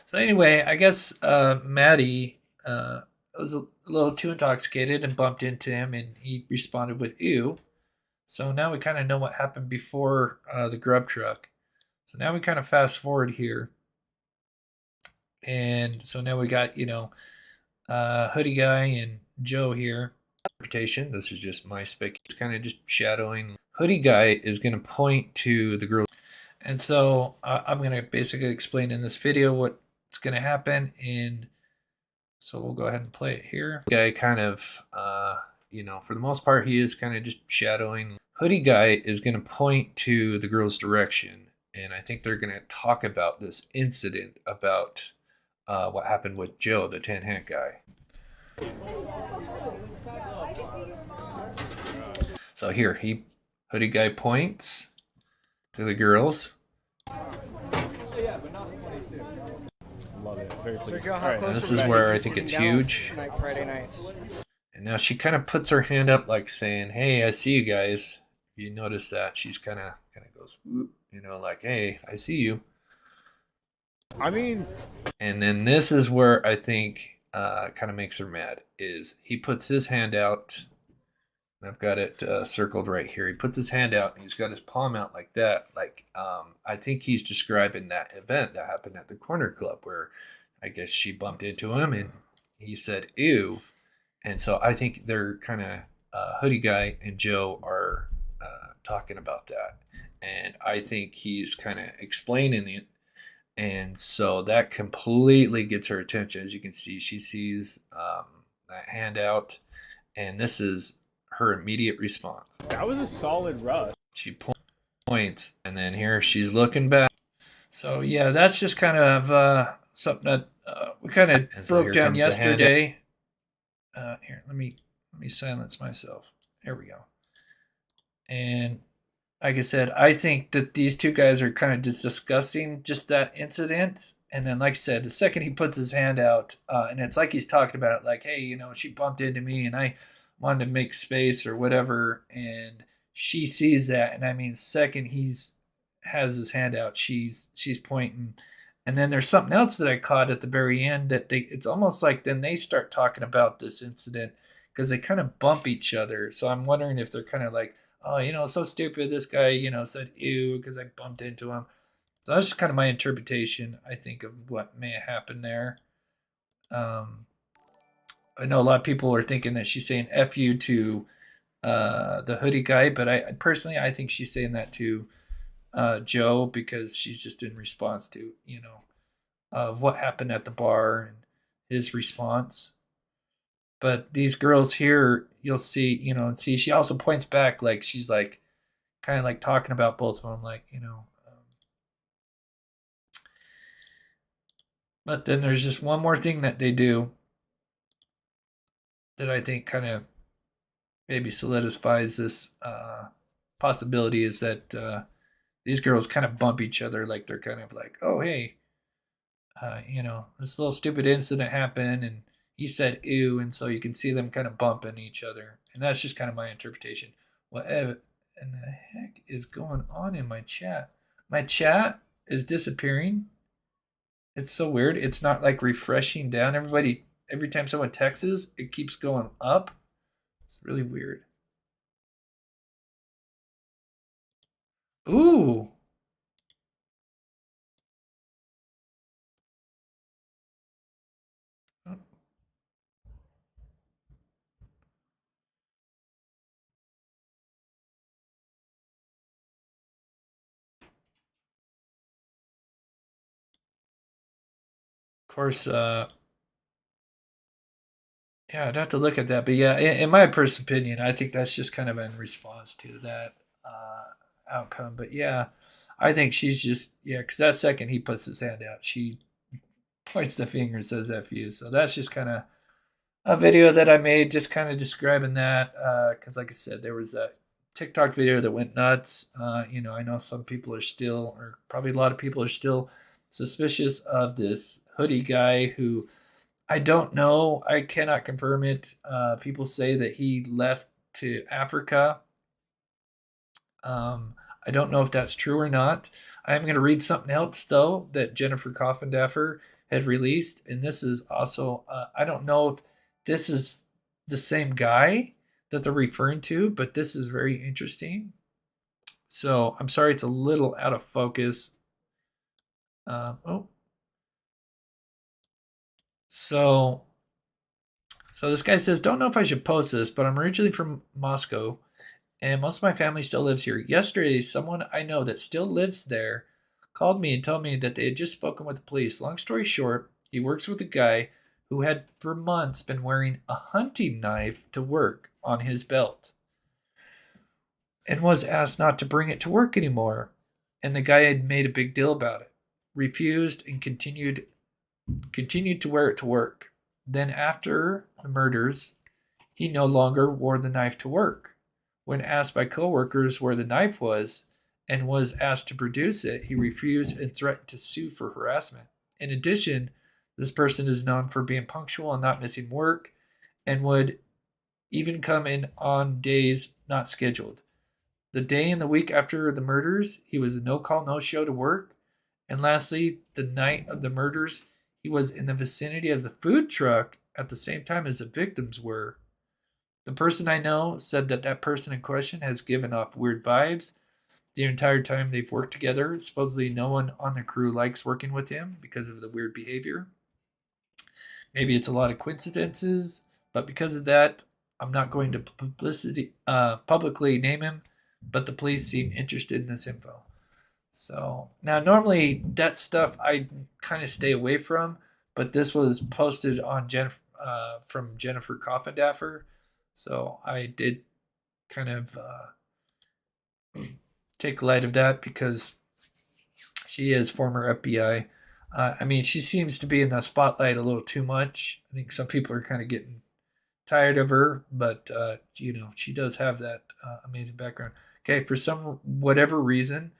So anyway, I guess Maddie was a little too intoxicated and bumped into him, and he responded with ew. So now we kind of know what happened before the Grub truck. So now we kind of fast forward here. And so now we got, Hoodie Guy and Joe here. Interpretation. This is just my spec. It's kind of just shadowing. Hoodie Guy is going to point to the girl. And so I'm going to basically explain in this video what's going to happen. And so we'll go ahead and play it here. Guy kind of, for the most part, he is kind of just shadowing. Hoodie Guy is going to point to the girl's direction. And I think they're going to talk about this incident about what happened with Joe, the Tan Hat Guy. So here, Hoodie Guy points to the girls. Love it. Very pleased. And this is where I think it's huge. Friday night. And now she kind of puts her hand up like saying, "Hey, I see you guys." You notice that she's kind of goes, whoop, like, "Hey, I see you." I mean, and then this is where I think kind of makes her mad is he puts his hand out. I've got it circled right here. He puts his hand out and he's got his palm out like that. Like, I think he's describing that event that happened at the corner club where I guess she bumped into him and he said, ew. And so I think they're kind of, Hoodie Guy and Joe are talking about that. And I think he's kind of explaining it. And so that completely gets her attention. As you can see, she sees that handout. And this is her immediate response. That was a solid rush. She points. And then here she's looking back. So, yeah, that's just kind of something that we kind of broke down yesterday. Here, let me silence myself. There we go. And like I said, I think that these two guys are kind of just discussing just that incident. And then, like I said, the second he puts his hand out, and it's like he's talking about it, like, hey, you know, she bumped into me and I wanted to make space or whatever. And she sees that. And I mean, second has his hand out, she's pointing. And then there's something else that I caught at the very end that it's almost like then they start talking about this incident because they kind of bump each other. So I'm wondering if they're kind of like, oh, you know, so stupid. This guy, you know, said ew because I bumped into him. So that's just kind of my interpretation, I think, of what may have happened there. I know a lot of people are thinking that she's saying F you to the Hoodie Guy, but I personally, I think she's saying that to Joe because she's just in response to, you know, what happened at the bar and his response. But these girls here, you'll see, you know, and see, she also points back, like she's like, kind of like talking about both of them, like, you know. But then there's just one more thing that they do that I think kind of maybe solidifies this possibility is that these girls kind of bump each other, like they're kind of like, oh, hey, you know, this little stupid incident happened and he said ew, and so you can see them kind of bumping each other. And that's just kind of my interpretation. What in the heck is going on in my chat? My chat is disappearing. It's so weird. It's not like refreshing down. Every time someone texts, it keeps going up. It's really weird. Ooh. Of course, yeah, I'd have to look at that. But yeah, in my personal opinion, I think that's just kind of in response to that outcome. But yeah, I think she's just, yeah, because that second he puts his hand out, she points the finger and says F you. So that's just kind of a video that I made just kind of describing that. Because like I said, there was a TikTok video that went nuts. You know, I know some people are still, or probably a lot of people are still suspicious of this Hoodie Guy who I don't know. I cannot confirm it. People say that he left to Africa. I don't know if that's true or not. I'm going to read something else, though, that Jennifer Coffindaffer had released. And this is also, I don't know if this is the same guy that they're referring to, but this is very interesting. So I'm sorry it's a little out of focus. So this guy says, don't know if I should post this, but I'm originally from Moscow, and most of my family still lives here. Yesterday, someone I know that still lives there called me and told me that they had just spoken with the police. Long story short, he works with a guy who had for months been wearing a hunting knife to work on his belt and was asked not to bring it to work anymore. And the guy had made a big deal about it, refused, and continued to wear it to work. Then after the murders, he no longer wore the knife to work. When asked by coworkers where the knife was and was asked to produce it, he refused and threatened to sue for harassment. In addition, this person is known for being punctual and not missing work and would even come in on days not scheduled. The day and the week after the murders, he was a no-call, no-show to work. And lastly, the night of the murders, he was in the vicinity of the food truck at the same time as the victims were. The person I know said that person in question has given off weird vibes the entire time they've worked together. Supposedly no one on the crew likes working with him because of the weird behavior. Maybe it's a lot of coincidences, but because of that, I'm not going to publicly name him, but the police seem interested in this info. So now normally that stuff I kind of stay away from, but this was posted on from Jennifer Coffindaffer. So I did kind of take light of that because she is former FBI. I mean, she seems to be in the spotlight a little too much. I think some people are kind of getting tired of her, but she does have that amazing background. Okay, for whatever reason,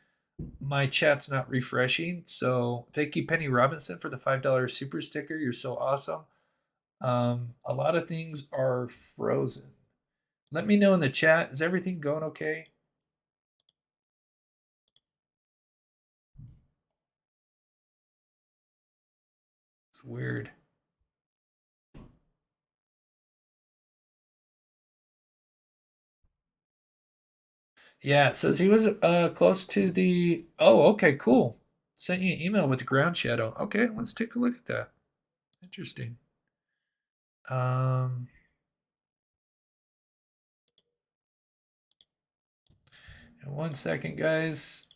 my chat's not refreshing. So thank you, Penny Robinson, for the $5 super sticker. You're so awesome. A lot of things are frozen. Let me know in the chat. Is everything going okay? It's weird. Yeah, it says he was close to the... Oh, okay, cool. Sent you an email with the ground shadow. Okay, let's take a look at that. Interesting. In 1 second, guys.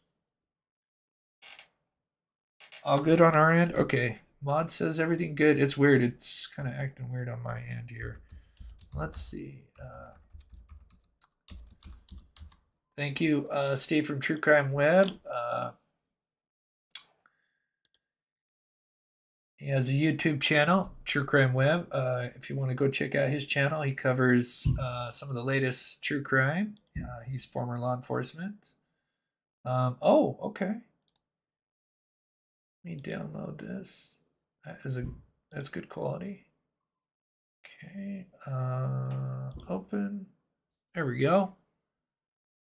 All good on our end? Okay. Mod says everything good. It's weird. It's kind of acting weird on my end here. Let's see. Thank you, Steve from True Crime Web. He has a YouTube channel, True Crime Web. If you want to go check out his channel, he covers some of the latest true crime. He's former law enforcement. Oh, okay. Let me download this. That's good quality. Okay. Open. There we go.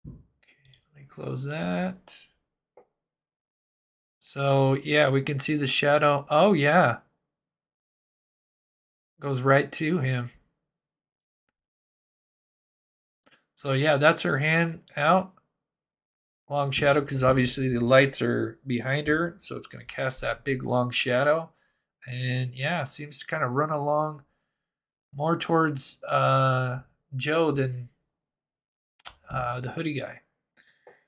Okay, let me close that. So yeah, we can see the shadow. Oh yeah. Goes right to him. So yeah, that's her hand out. Long shadow, because obviously the lights are behind her, so it's going to cast that big long shadow. And yeah, it seems to kind of run along more towards Joe than the hoodie guy.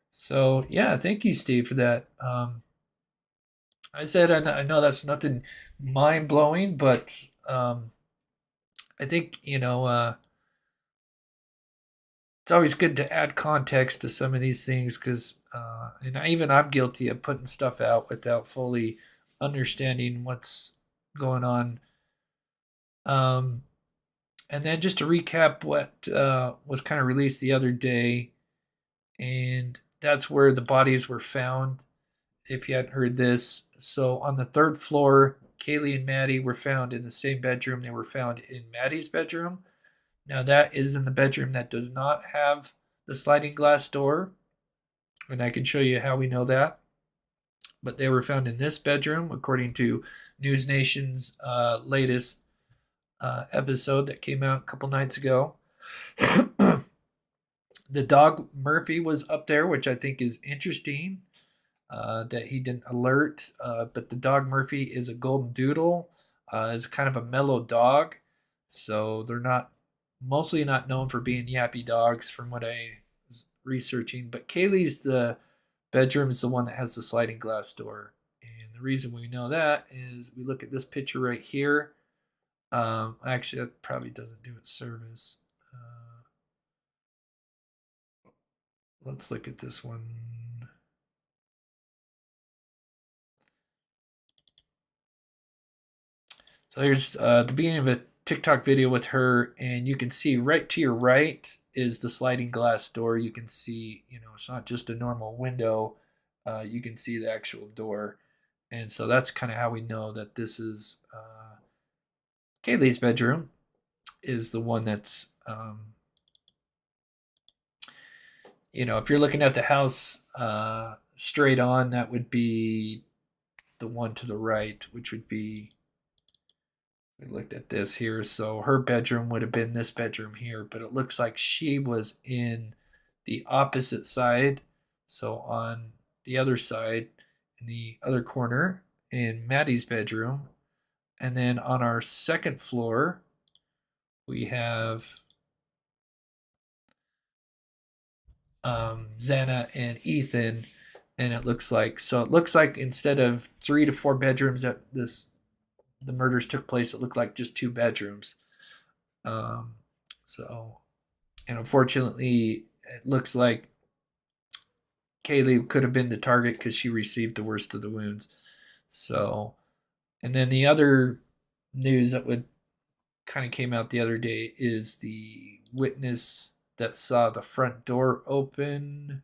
So yeah, thank you, Steve, for that. I said I know that's nothing mind-blowing, but I think, it's always good to add context to some of these things because, and I'm guilty of putting stuff out without fully understanding what's going on. And then just to recap what was kind of released the other day, and that's where the bodies were found, if you hadn't heard this. So on the 3rd floor, Kaylee and Maddie were found in the same bedroom. They were found in Maddie's bedroom. Now that is in the bedroom that does not have the sliding glass door, and I can show you how we know that. But they were found in this bedroom, according to News Nation's latest episode that came out a couple nights ago. The dog Murphy was up there, which I think is interesting that he didn't alert. But the dog Murphy is a golden doodle, is kind of a mellow dog. So they're mostly not known for being yappy dogs from what I was researching. But Kaylee's the bedroom is the one that has the sliding glass door. And the reason we know that is we look at this picture right here. Actually, that probably doesn't do it service. Let's look at this one. So here's the beginning of a TikTok video with her, and you can see right to your right is the sliding glass door. You can see, it's not just a normal window. You can see the actual door. And so that's kind of how we know that this is Kaylee's bedroom is the one that's, if you're looking at the house straight on, that would be the one to the right, which would be We looked at this here. So her bedroom would have been this bedroom here, but it looks like she was in the opposite side. So on the other side, in the other corner, in Maddie's bedroom. And then on our second floor, we have Xana and Ethan. And it looks like instead of 3 to 4 bedrooms that the murders took place, it looked like just 2 bedrooms. So, and unfortunately, it looks like Kaylee could have been the target because she received the worst of the wounds. So, and then the other news that would kind of came out the other day is the witness that saw the front door open.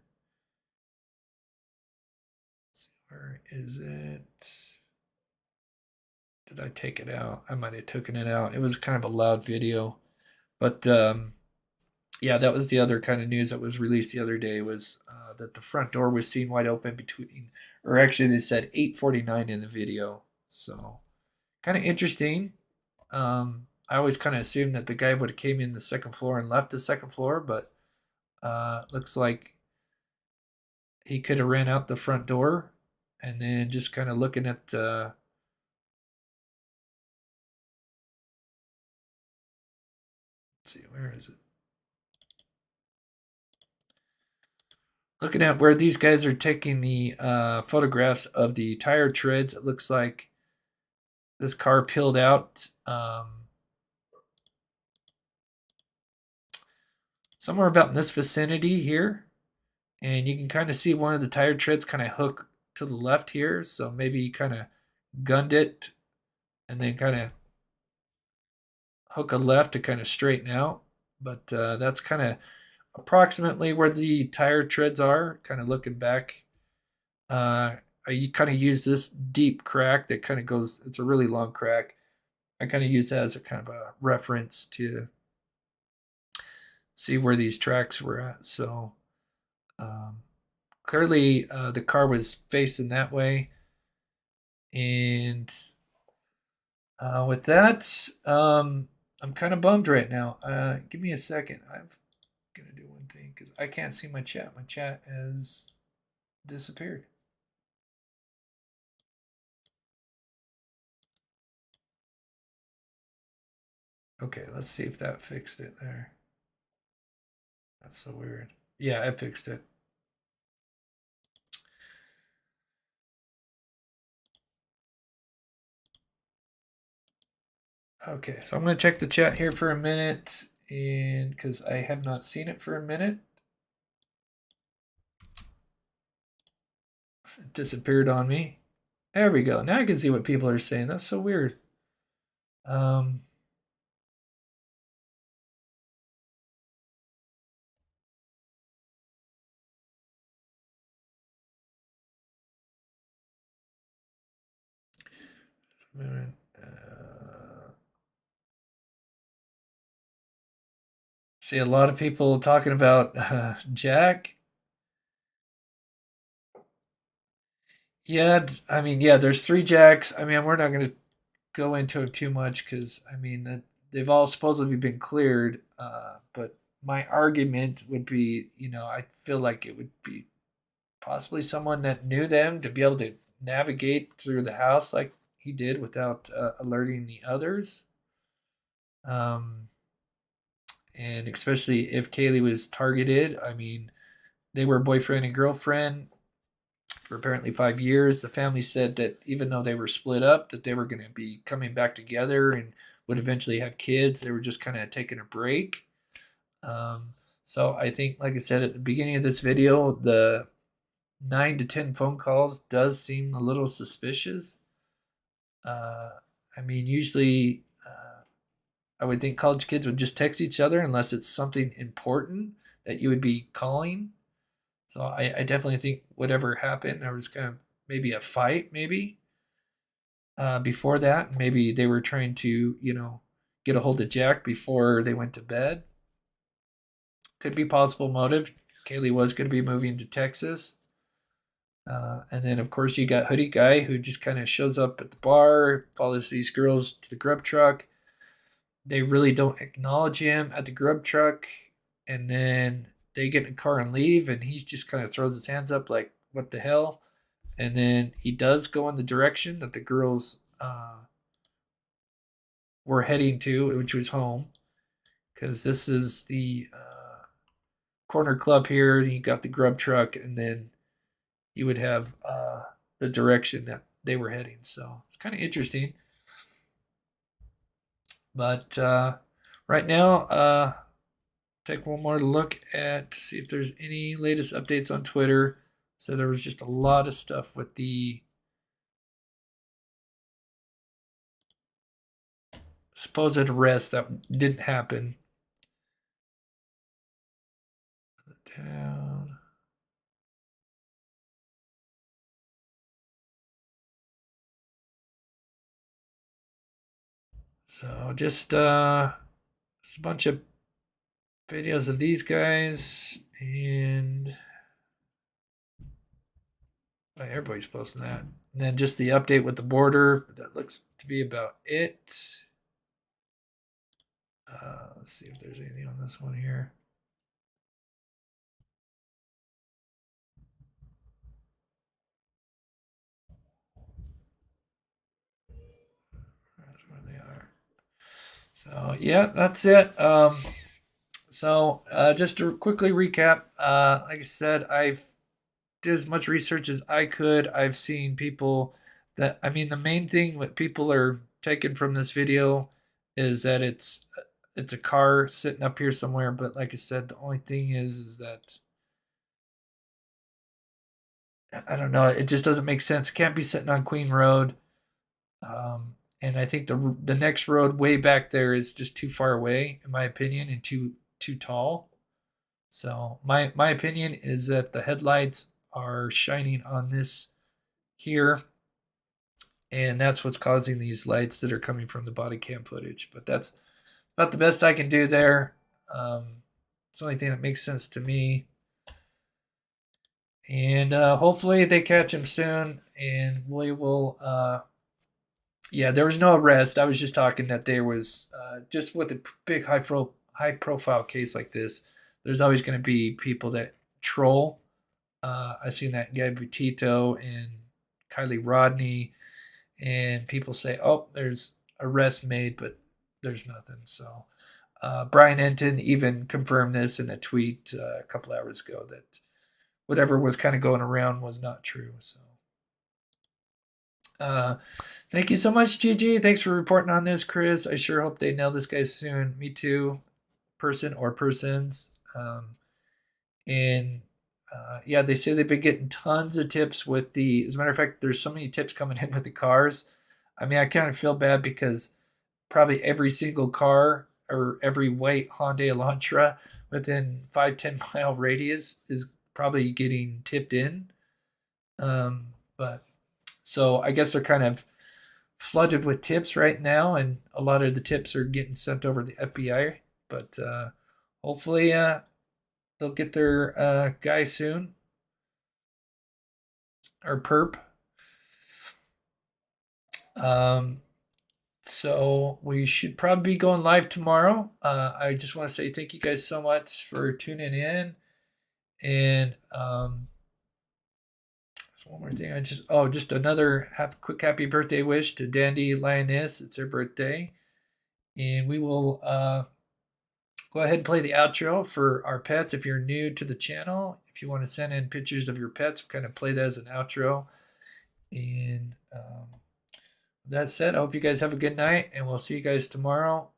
Let's see, where is it? Did I take it out? I might have taken it out. It was kind of a loud video. But yeah, that was the other kind of news that was released the other day was that the front door was seen wide open between, or actually they said 8:49 in the video. So kind of interesting. I always kind of assumed that the guy would have came in the second floor and left the second floor, but looks like he could have ran out the front door and then just kind of looking at let's see, where is it? Looking at where these guys are taking the photographs of the tire treads, it looks like this car peeled out somewhere about in this vicinity here. And you can kind of see one of the tire treads kind of hook to the left here. So maybe he kind of gunned it and then kind of hook a left to kind of straighten out. But that's kind of approximately where the tire treads are, kind of looking back. I kind of use this deep crack that kind of goes, it's a really long crack. I kind of use that as a kind of a reference to see where these tracks were at. So clearly the car was facing that way. And with that, I'm kind of bummed right now. Give me a second. I'm going to do one thing because I can't see my chat. My chat has disappeared. Okay, let's see if that fixed it there. That's so weird. Yeah, I fixed it. Okay, so I'm going to check the chat here for a minute, and because I have not seen it for a minute. It disappeared on me. There we go. Now I can see what people are saying. That's so weird. See a lot of people talking about Jack. Yeah, I mean, yeah, there's 3 Jacks. I mean, we're not going to go into it too much because, I mean, they've all supposedly been cleared. But my argument would be, you know, I feel like it would be possibly someone that knew them to be able to navigate through the house like he did without alerting the others. And especially if Kaylee was targeted. I mean, they were boyfriend and girlfriend for apparently 5 years. The family said that even though they were split up, that they were going to be coming back together and would eventually have kids. They were just kind of taking a break. So I think, like I said at the beginning of this video, the 9 to 10 phone calls does seem a little suspicious. I mean, usually I would think college kids would just text each other unless it's something important that you would be calling. So I definitely think whatever happened, there was kind of maybe a fight, maybe before that. Maybe they were trying to, you know, get a hold of Jack before they went to bed. Could be possible motive. Kaylee was going to be moving to Texas. And then, of course, you got Hoodie Guy, who just kind of shows up at the bar, follows these girls to the Grub truck. They really don't acknowledge him at the Grub truck. And then they get in a car and leave, and he just kind of throws his hands up like, what the hell? And then he does go in the direction that the girls were heading to, which was home. Because this is the corner club here. You got the Grub truck, and then you would have the direction that they were heading. So it's kind of interesting. But right now, take one more look to see if there's any latest updates on Twitter. So there was just a lot of stuff with the supposed arrest that didn't happen. Down. So just a bunch of videos of these guys, and everybody's posting that. And then just the update with the border. That looks to be about it. Let's see if there's anything on this one here. That's where they are. So yeah, that's it. So just to quickly recap, like I said, I've did as much research as I could. I've seen people that, I mean, the main thing what people are taking from this video is that it's a car sitting up here somewhere. But like I said, the only thing is that I don't know. It just doesn't make sense. It can't be sitting on Queen Road. And I think the next road way back there is just too far away, in my opinion, and too tall. So my opinion is that the headlights are shining on this here, and that's what's causing these lights that are coming from the body cam footage. But that's about the best I can do there. It's the only thing that makes sense to me. And hopefully they catch him soon, and we will. Yeah, there was no arrest. I was just talking that there was just with a big high profile case like this, there's always going to be people that troll. I've seen that guy Butito and Kylie Rodney, and people say, "Oh, there's arrest made," but there's nothing. So Brian Enton even confirmed this in a tweet a couple hours ago that whatever was kind of going around was not true. So thank you so much, Gigi. Thanks for reporting on this, Chris. I sure hope they nail this guy soon. Me too, person or persons. Yeah, they say they've been getting tons of tips with the. As a matter of fact, there's so many tips coming in with the cars. I mean, I kind of feel bad because probably every single car or every white Hyundai Elantra within 5-10 mile radius is probably getting tipped in. But so I guess they're kind of flooded with tips right now, and a lot of the tips are getting sent over to the FBI. But hopefully they'll get their guy soon, or perp. So we should probably be going live tomorrow. I just want to say thank you guys so much for tuning in. And one more thing. Just another quick happy birthday wish to Dandy Lioness. It's her birthday. And we will go ahead and play the outro for our pets. If you're new to the channel, if you want to send in pictures of your pets, kind of play that as an outro. And that said, I hope you guys have a good night, and we'll see you guys tomorrow.